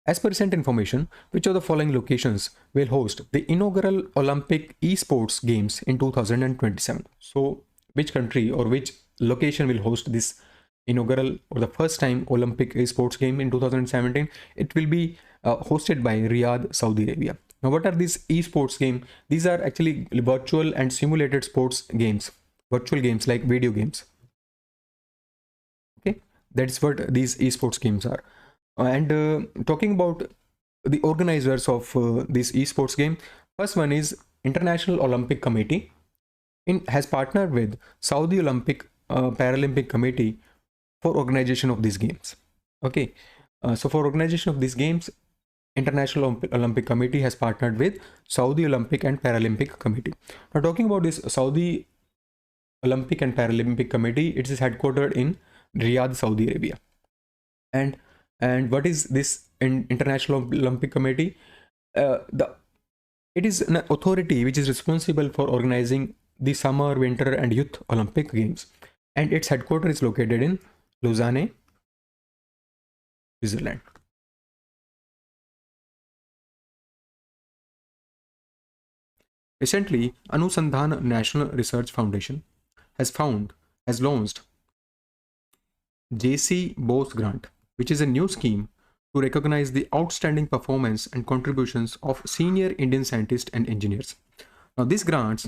As per recent information, which of the following locations will host the inaugural Olympic esports games in 2027? So which country or which location will host this inaugural or the first time Olympic esports game in 2017? It will be hosted by Riyadh, Saudi Arabia. Now, what are these esports games? These are actually virtual and simulated sports games, virtual games like video games. That's what these esports games are. And talking about the organizers of this esports game, first one is International Olympic Committee. Has partnered with Saudi Olympic Paralympic Committee for organization of these games. Okay, so for organization of these games, International Olympic Committee has partnered with Saudi Olympic and Paralympic Committee. Now talking about this Saudi Olympic and Paralympic Committee, it is headquartered in Riyadh, Saudi Arabia. And what is this International Olympic Committee? It is an authority which is responsible for organizing the Summer, Winter, and Youth Olympic Games, and its headquarters is located in Lausanne, Switzerland. Recently, Anusandhan National Research Foundation has launched JC Bose Grant, which is a new scheme to recognize the outstanding performance and contributions of senior Indian scientists and engineers. Now, this grant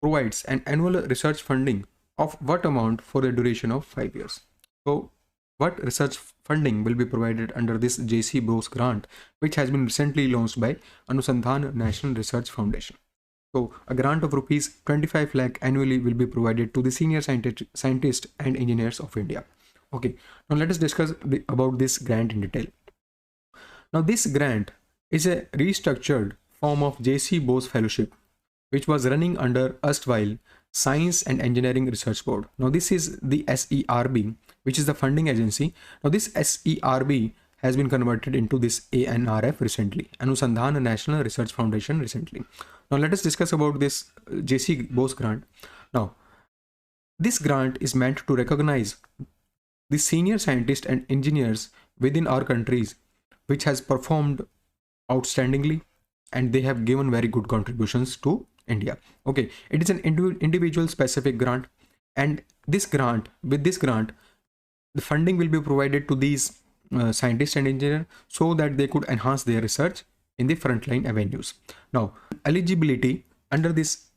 provides an annual research funding of what amount for a duration of 5 years. So, what research funding will be provided under this JC Bose Grant, which has been recently launched by Anusandhan National Research Foundation? So, a grant of rupees 25 lakh annually will be provided to the senior scientists and engineers of India. Okay, now let us discuss about this grant in detail. Now, this grant is a restructured form of JC Bose Fellowship, which was running under erstwhile Science and Engineering Research Board. Now, this is the SERB, which is the funding agency. Now, this SERB has been converted into this ANRF recently, Anusandhan National Research Foundation recently. Now, let us discuss about this JC Bose grant. Now, this grant is meant to recognize the senior scientists and engineers within our countries which has performed outstandingly and they have given very good contributions to India. Okay, it is an individual specific grant, and with this grant, the funding will be provided to these scientists and engineers so that they could enhance their research in the frontline avenues. Now, eligibility under this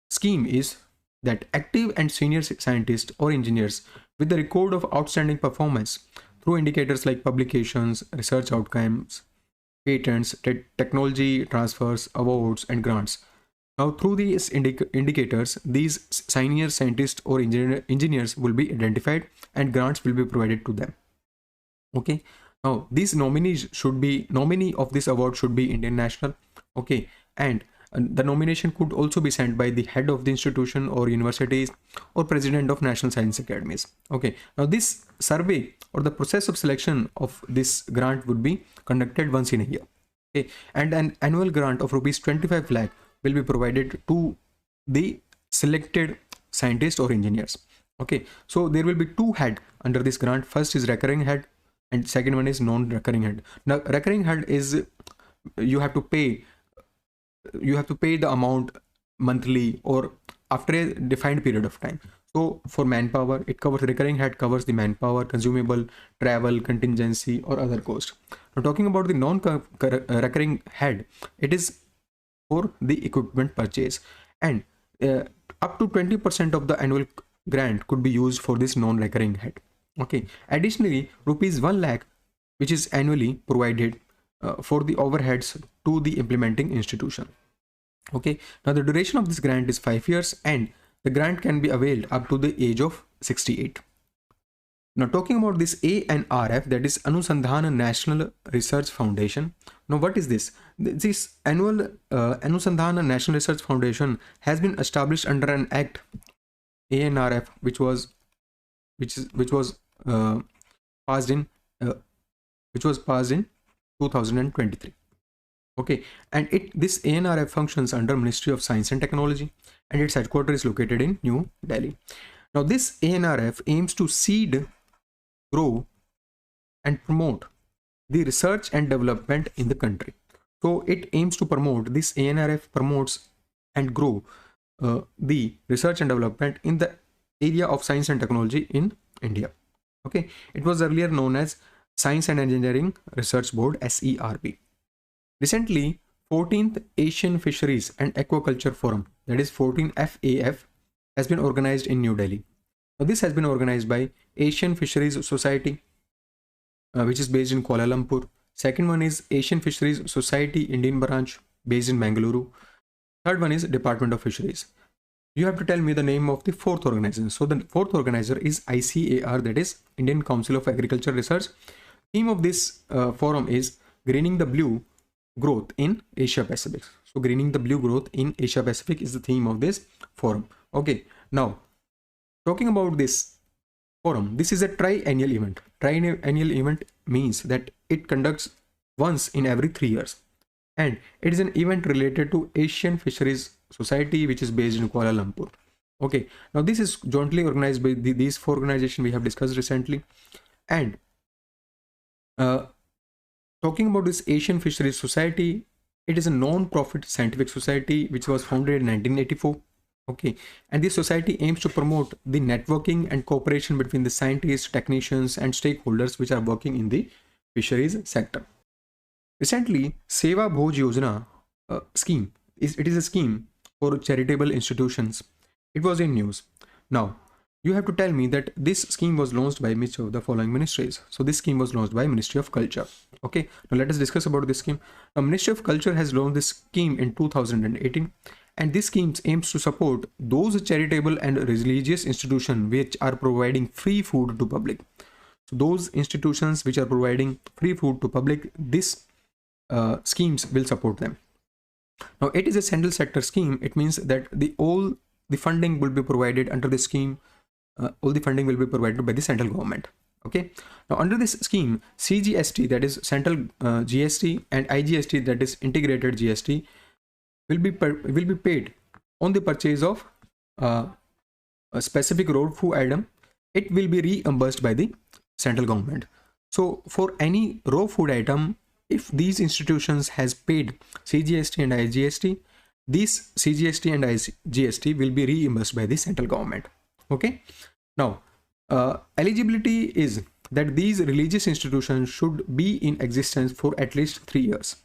scheme is that active and senior scientists or engineers with the record of outstanding performance through indicators like publications, research outcomes, patents, technology transfers, awards, and grants. Now, through these indicators, these senior scientists or engineers will be identified and grants will be provided to them. Okay. Now, these nominee of this award should be Indian national. Okay. And the nomination could also be sent by the head of the institution or universities or president of national science academies. Okay. Now, this survey or the process of selection of this grant would be conducted once in a year. Okay. And an annual grant of rupees 25 lakh will be provided to the selected scientists or engineers. Okay. So there will be two heads under this grant. First is recurring head and second one is non-recurring head. Now, recurring head is you have to pay the amount monthly or after a defined period of time. So for manpower, it covers, recurring head covers the manpower, consumable, travel, contingency, or other cost. Now, talking about the non-recurring head, it is for the equipment purchase, and up to 20% of the annual grant could be used for this non-recurring head. Okay. Additionally, rupees 1 lakh, which is annually provided for the overheads to the implementing institution. Okay. Now, the duration of this grant is 5 years and the grant can be availed up to the age of 68. Now, talking about this ANRF, that is Anusandhan National Research Foundation. Now, what is this? This annual Anusandhan National Research Foundation has been established under an act, ANRF, which was passed in 2023. Okay, and this ANRF functions under Ministry of Science and Technology, and its headquarters is located in New Delhi. Now, this ANRF aims to seed, grow, and promote the research and development in the country. So it aims to promote, this ANRF promotes and grow the research and development in the area of science and technology in India. Okay, it was earlier known as Science and Engineering Research Board, SERB. Recently, 14th Asian Fisheries and Aquaculture Forum, that is 14FAF, has been organized in New Delhi. Now, this has been organized by Asian Fisheries Society, which is based in Kuala Lumpur. Second one is Asian Fisheries Society Indian branch, based in Bengaluru. Third one is Department of Fisheries. You have to tell me the name of the fourth organization. So the fourth organizer is ICAR, that is Indian Council of Agriculture Research. Theme of this forum is Greening the Blue Growth in Asia Pacific. So greening the blue growth in Asia Pacific is the theme of this forum. Okay, now talking about this forum, this is a triennial event. Triennial event means that it conducts once in every 3 years, and it is an event related to Asian Fisheries Society, which is based in Kuala Lumpur. Okay, now this is jointly organized by these four organizations we have discussed recently. And talking about this Asian Fisheries Society, it is a non-profit scientific society which was founded in 1984. Okay, and this society aims to promote the networking and cooperation between the scientists, technicians, and stakeholders which are working in the fisheries sector. Recently, Seva Bhoj Yojana scheme it is a scheme for charitable institutions. It was in news. Now, you have to tell me that this scheme was launched by which of the following ministries. So this scheme was launched by Ministry of Culture. Okay, now let us discuss about this scheme. Now, Ministry of Culture has launched this scheme in 2018, and this scheme aims to support those charitable and religious institutions which are providing free food to public. So those institutions which are providing free food to public, this schemes will support them. Now, it is a central sector scheme. It means that all the funding will be provided under the scheme. All the funding will be provided by the central government. Okay. Now, under this scheme, CGST, that is central GST, and IGST, that is integrated GST, will be paid on the purchase of a specific raw food item. It will be reimbursed by the central government. So for any raw food item, if these institutions has paid CGST and IGST, these CGST and IGST will be reimbursed by the central government. Okay. Now, eligibility is that these religious institutions should be in existence for at least 3 years,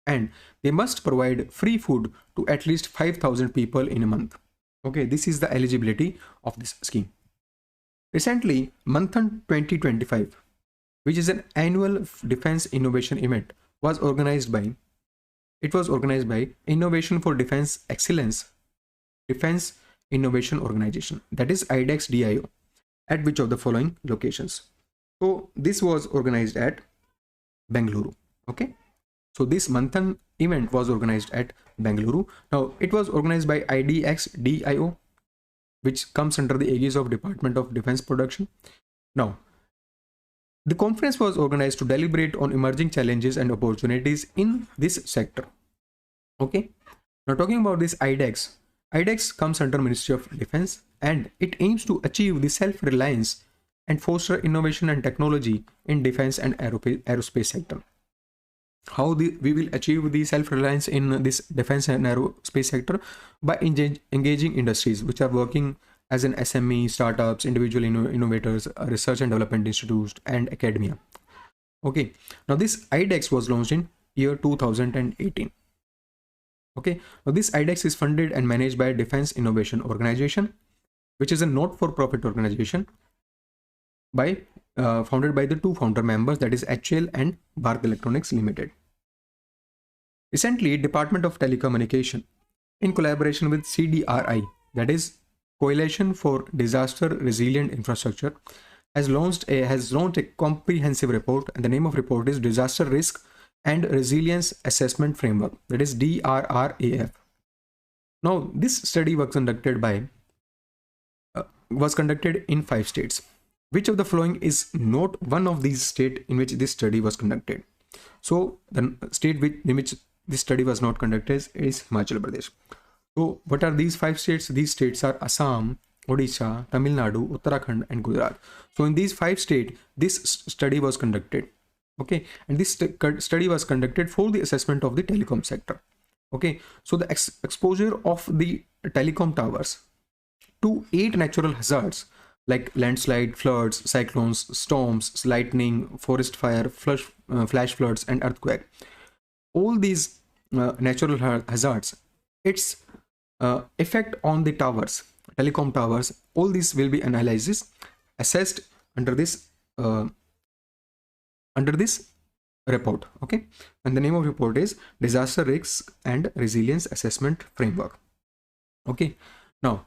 and they must provide free food to at least 5,000 people in a month. Okay, this is the eligibility of this scheme. Recently, Manthan 2025, which is an annual defense innovation event, was organized by Innovation for Defense Excellence Defense Innovation Organization, that is IDEX DIO, at which of the following locations. So this was organized at Bengaluru. Okay, so this Manthan event was organized at Bengaluru. Now, it was organized by IDEX DIO, which comes under the aegis of Department of Defense Production. Now, the conference was organized to deliberate on emerging challenges and opportunities in this sector. Okay, now talking about this IDEX comes under Ministry of Defense, and it aims to achieve the self-reliance and foster innovation and technology in defense and aerospace sector. How we will achieve the self-reliance in this defense and aerospace sector? By engaging industries which are working as an SME, startups, individual innovators, research and development institutes, and academia. Okay, now this IDEX was launched in year 2018. Okay, now this IDEX is funded and managed by Defense Innovation Organization, which is a not-for-profit organization founded by the two founder members, that is HCL and Bharat Electronics Limited. Recently, Department of Telecommunication, in collaboration with CDRI, that is Coalition for Disaster Resilient Infrastructure, has launched a comprehensive report, and the name of report is Disaster Risk and Resilience Assessment Framework, that is DRRAF. Now, this study was conducted in 5 states. Which of the following is not one of these states in which this study was conducted? So the state in which this study was not conducted is Himachal Pradesh. So what are these 5 states? These states are Assam, Odisha, Tamil Nadu, Uttarakhand, and Gujarat. So in these 5 states, this study was conducted. Okay, and this study was conducted for the assessment of the telecom sector. Okay, so the exposure of the telecom towers to 8 natural hazards like landslide, floods, cyclones, storms, lightning, forest fire, flash floods, and earthquake. All these natural hazards, its effect on the towers, telecom towers, all these will be analyzed, assessed under this uh, report. Okay, and the name of report is Disaster Risk and Resilience Assessment Framework. Okay, now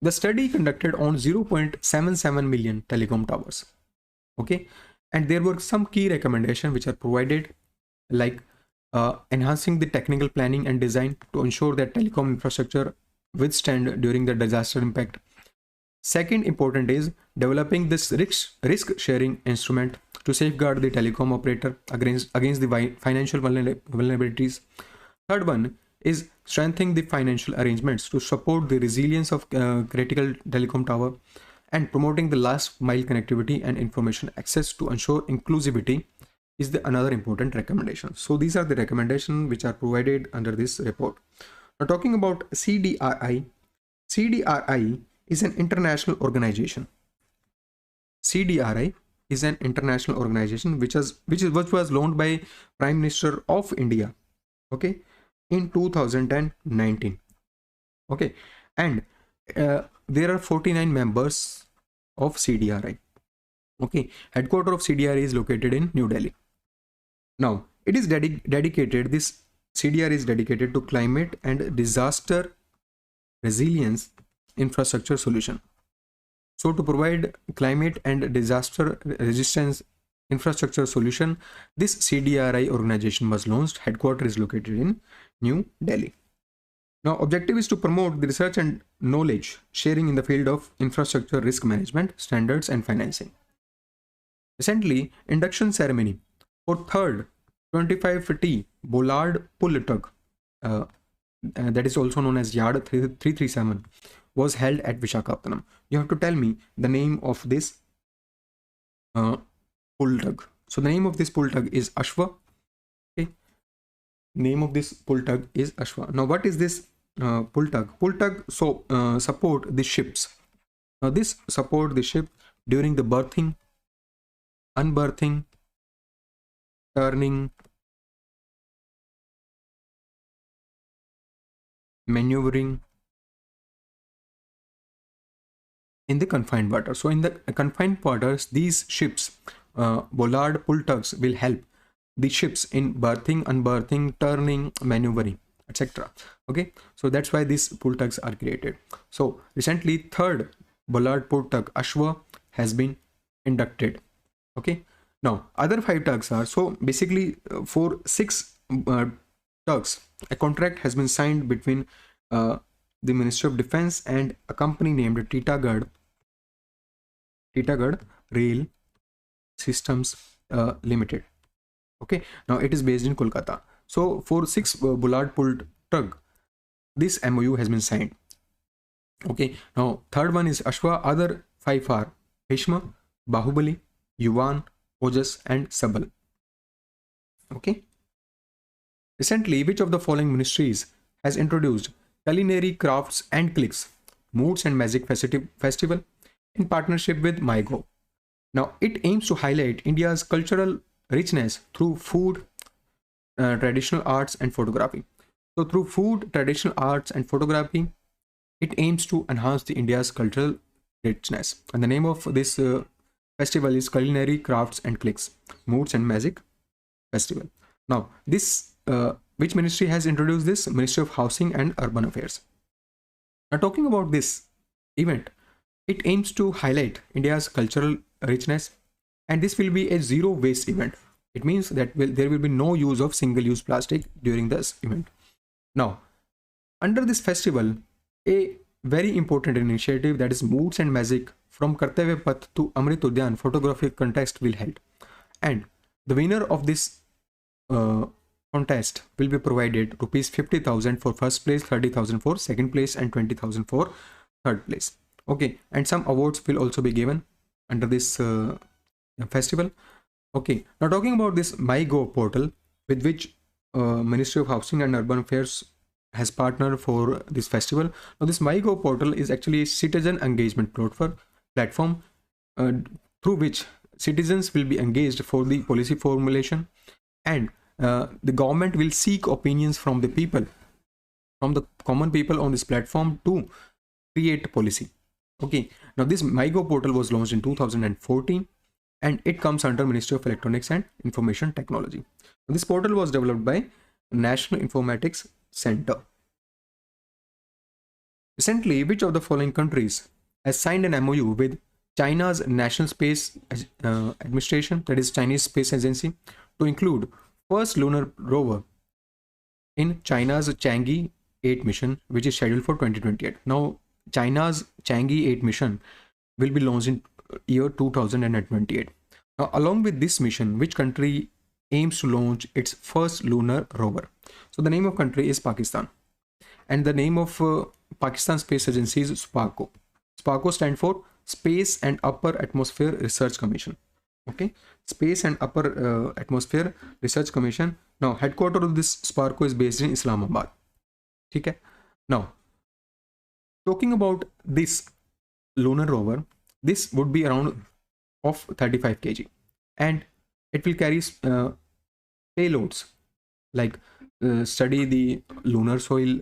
the study conducted on 0.77 million telecom towers. Okay, and there were some key recommendations which are provided, like enhancing the technical planning and design to ensure that telecom infrastructure withstand during the disaster impact. Second important is developing this risk sharing instrument to safeguard the telecom operator against the financial vulnerabilities. Third one is strengthening the financial arrangements to support the resilience of critical telecom tower, and promoting the last mile connectivity and information access to ensure inclusivity is another important recommendation. So these are the recommendations which are provided under this report. Now talking about CDRI, CDRI is an international organization. CDRI is an international organization which was launched by Prime Minister of India, okay, in 2019. Okay, and there are 49 members of CDRI. Okay, headquarters of CDRI is located in New Delhi. Now it is dedicated. This CDRI is dedicated to climate and disaster resilience infrastructure solution. So to provide climate and disaster resistance infrastructure solution, this CDRI organization was launched. Headquarters is located in New Delhi. Now objective is to promote the research and knowledge sharing in the field of infrastructure risk management, standards and financing. Recently, induction ceremony for third 25T Bollard Pull Tug, that is also known as Yard 337, was held at Visakhapatnam. You have to tell me the name of this pull tug. So the name of this pull tug is Ashwa. Okay, name of this pull tug is Ashwa. Now what is this pull tug? Pull tug support the ships. Now this support the ship during the berthing, unberthing, turning, maneuvering in the confined water. So in the confined waters, these ships, bollard pull tugs, will help the ships in berthing, unberthing, turning, maneuvering, etc. Okay, so that's why these pull tugs are created. So recently, third bollard pull tug Ashwa has been inducted. Okay, now other 5 tugs are, so basically for 6 tugs, a contract has been signed between the Ministry of Defense and a company named Titagarh Rail Systems Limited. Okay, now it is based in Kolkata. So for 6 bollard pulled tug, this MOU has been signed. Okay, now third one is Ashwa. Other 5 are Bhishma, Bahubali, Yuvan, Ojas and Sabal. Okay, recently, which of the following ministries has introduced Culinary Crafts and Clicks Moods and Magic Festival in partnership with MyGo? Now, it aims to highlight India's cultural richness through food, traditional arts and photography. So through food, traditional arts and photography, it aims to enhance the India's cultural richness. And the name of this festival is Culinary Crafts and Clicks Moods and Magic Festival. Now, this which ministry has introduced this? Ministry of Housing and Urban Affairs. Now, talking about this event, it aims to highlight India's cultural richness, and this will be a zero waste event. It means that there will be no use of single-use plastic during this event. Now, under this festival, a very important initiative, that is Moods and Magic from Kartavya Path to Amrit Udyan photographic contest will held, and the winner of this contest will be provided rupees 50,000 for first place, 30,000 for second place and 20,000 for third place. Okay, and some awards will also be given under this festival. Okay, now talking about this MyGo portal, with which Ministry of Housing and Urban Affairs has partnered for this festival. Now this MyGo portal is actually a citizen engagement platform through which citizens will be engaged for the policy formulation, and the government will seek opinions from the people, from the common people on this platform to create policy. Okay, now this MyGov portal was launched in 2014 and it comes under Ministry of Electronics and Information Technology. This portal was developed by National Informatics Center. Recently, which of the following countries has signed an MOU with China's National Space Administration, that is Chinese Space Agency, to include first lunar rover in China's Chang'e 8 mission, which is scheduled for 2028. Now, China's Chang'e 8 mission will be launched in year 2028. Now, along with this mission, which country aims to launch its first lunar rover? So the name of country is Pakistan, and the name of Pakistan Space Agency is SPARCO. SPARCO stands for Space and Upper Atmosphere Research Commission. Okay, Space and Upper Atmosphere Research Commission. Now, headquarters of this SPARCO is based in Islamabad. Okay. Now, talking about this lunar rover, this would be around of 35 kg, and it will carry payloads like study the lunar soil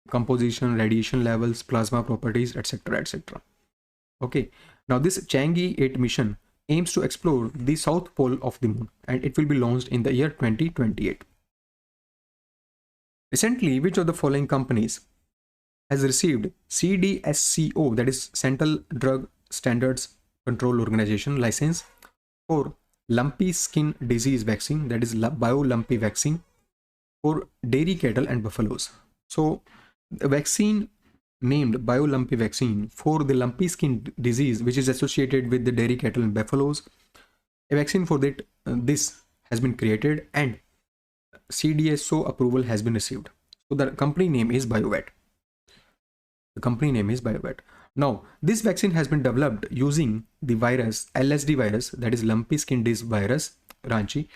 composition, radiation levels, plasma properties, etc., etc. Okay, now this Chang'e 8 mission aims to explore the south pole of the moon, and it will be launched in the year 2028. Recently, which of the following companies has received CDSCO, that is Central Drug Standards Control Organization, license for lumpy skin disease vaccine, that is bio-lumpy vaccine for dairy cattle and buffaloes? So the vaccine named bio-lumpy vaccine for the lumpy skin disease, which is associated with the dairy cattle and buffaloes, a vaccine for that this has been created and CDSO approval has been received. So the company name is BioVet. The company name is BioVet. Now, this vaccine has been developed using the virus LSD virus, that is lumpy skin disease virus, Ranchi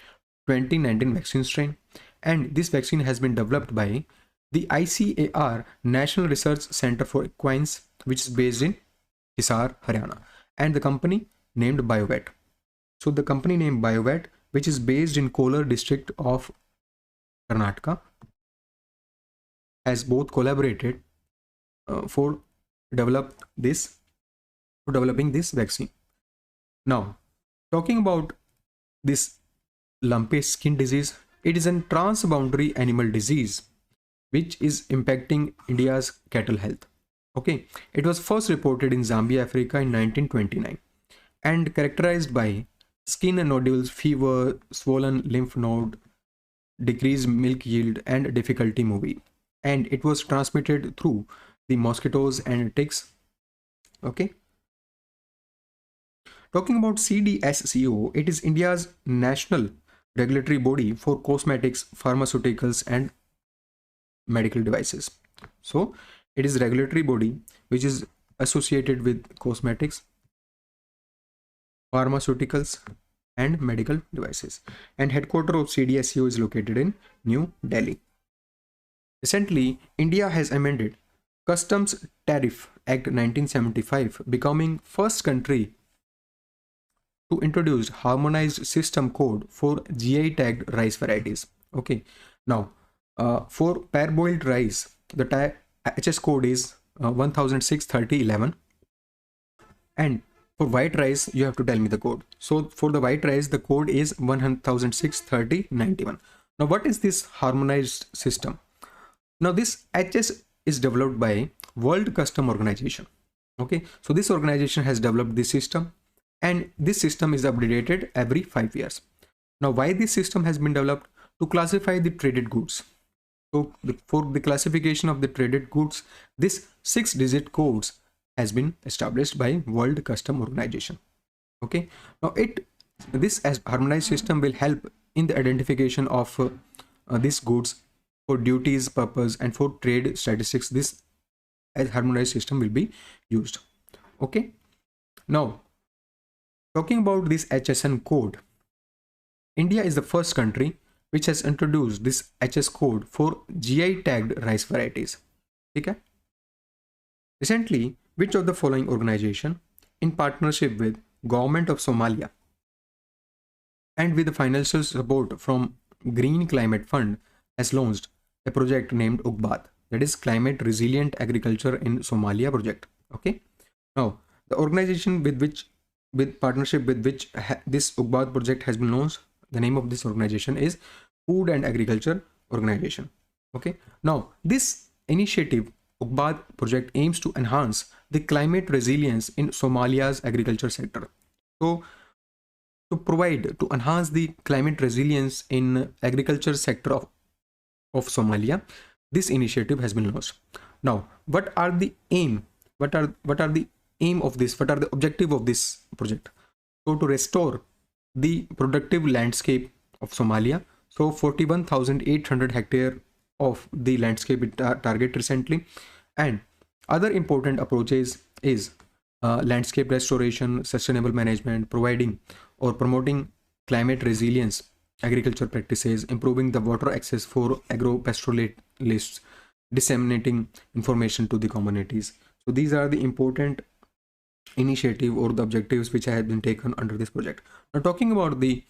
2019 vaccine strain, and this vaccine has been developed by the ICAR National Research Center for Equines, which is based in Hisar, Haryana, and the company named BioVet. So the company named BioVet, which is based in Kolar district of Karnataka, has both collaborated for developing this vaccine. Now, talking about this lumpy skin disease, it is a transboundary animal disease which is impacting India's cattle health. Okay, it was first reported in Zambia, Africa in 1929 and characterized by skin nodules, fever, swollen lymph node, decreased milk yield, and difficulty moving. And it was transmitted through the mosquitoes and ticks. Okay. Talking about CDSCO, it is India's national regulatory body for cosmetics, pharmaceuticals, and medical devices. So it is regulatory body which is associated with cosmetics, pharmaceuticals, and medical devices, and headquarters of CDSCO is located in New Delhi. Recently, India has amended Customs Tariff Act 1975, becoming first country to introduce harmonized system code for GI tagged rice varieties. Okay, now for parboiled rice, the HS code is 1006-3011, and for white rice you have to tell me the code. So for the white rice, the code is 1006-3091. Now, what is this harmonized system? Now, this HS is developed by World Custom Organization. Okay, so this organization has developed this system, and this system is updated every 5 years. Now, why this system has been developed? To classify the traded goods. So for the classification of the traded goods, this 6-digit codes has been established by World Custom Organization. Okay, now this as harmonized system will help in the identification of these goods for duties purpose and for trade statistics. This as harmonized system will be used. Okay, now talking about this HSN code, India is the first country which has introduced this HS code for GI tagged rice varieties. Okay. Recently, which of the following organization, in partnership with Government of Somalia and with the financial support from Green Climate Fund, has launched a project named UGBAD, that is Climate Resilient Agriculture in Somalia project. Okay. Now, the organization with partnership with which this UGBAD project has been launched, the name of this organization is Food and Agriculture Organization. Okay. Now, this initiative UGBAD project aims to enhance the climate resilience in Somalia's agriculture sector. So, to enhance the climate resilience in agriculture sector of Somalia, this initiative has been launched. Now, what are the aim? What are the aim of this? What are the objective of this project? So to restore the productive landscape of Somalia. So 41,800 hectare of the landscape it target recently, and other important approaches is landscape restoration, sustainable management, providing or promoting climate resilience agriculture practices, improving the water access for agro-pastoralists, disseminating information to the communities. So these are the important initiative or the objectives which have been taken under this project. Now talking about the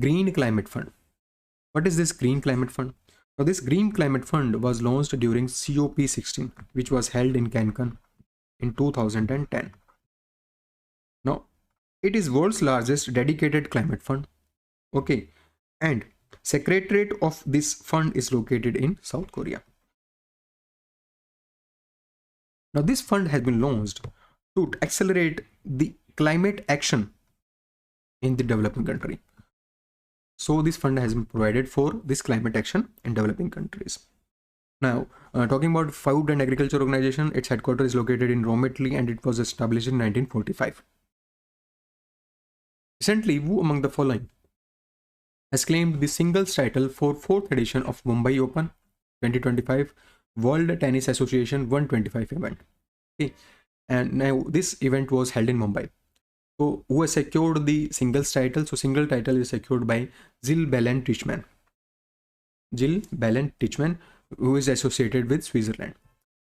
Green Climate Fund. What is this Green Climate Fund? Now this Green Climate Fund was launched during COP16, which was held in Cancun in 2010. Now it is world's largest dedicated climate fund. Okay, and secretariat of this fund is located in South Korea. Now this fund has been launched to accelerate the climate action in the developing country. So this fund has been provided for this climate action in developing countries. Now, talking about Food and Agriculture Organization, its headquarters is located in Rometli and it was established in 1945. Recently, who among the following has claimed the singles title for 4th edition of Mumbai Open 2025 World Tennis Association 125 event. Okay. And now this event was held in Mumbai. So who has secured the singles title? So single title is secured by Jill Belen Tichman. Jill Belen Tichman, who is associated with Switzerland.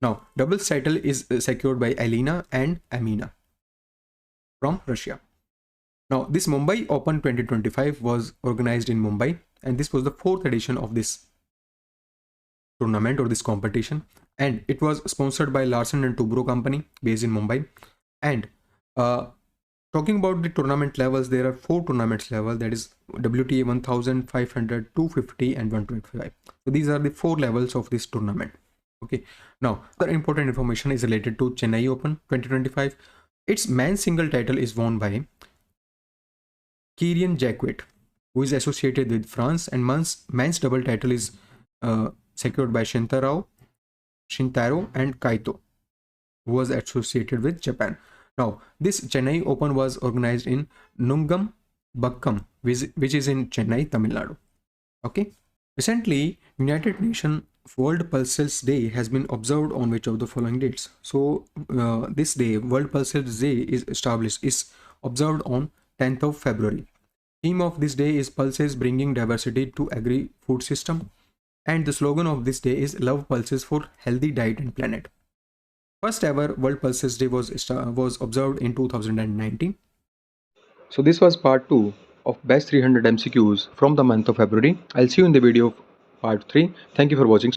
Now doubles title is secured by Alina and Amina from Russia. Now this Mumbai Open 2025 was organized in Mumbai, and this was the 4th edition of this tournament or this competition, and it was sponsored by Larsen and Toubro company based in Mumbai. And talking about the tournament levels, there are 4 tournaments level, that is WTA 1000, 500, 250 and 125. So these are the 4 levels of this tournament. Okay. Now other important information is related to Chennai Open 2025. Its men's single title is won by Kirian Jacquet, who is associated with France, and men's double title is secured by Shintaro and Kaito, who was associated with Japan. Now, this Chennai Open was organized in Nungam Bakkam, which is in Chennai, Tamil Nadu. Okay. Recently, United Nations World Pulses Day has been observed on which of the following dates? So, this day, World Pulses Day is observed on 10th of February. Theme of this day is Pulses Bringing Diversity to Agri-Food System. And the slogan of this day is Love Pulses for Healthy Diet and Planet. First ever World Pulses Day was observed in 2019. So this was part 2 of best 300 MCQs from the month of February. I'll see you in the video of part 3. Thank you for watching.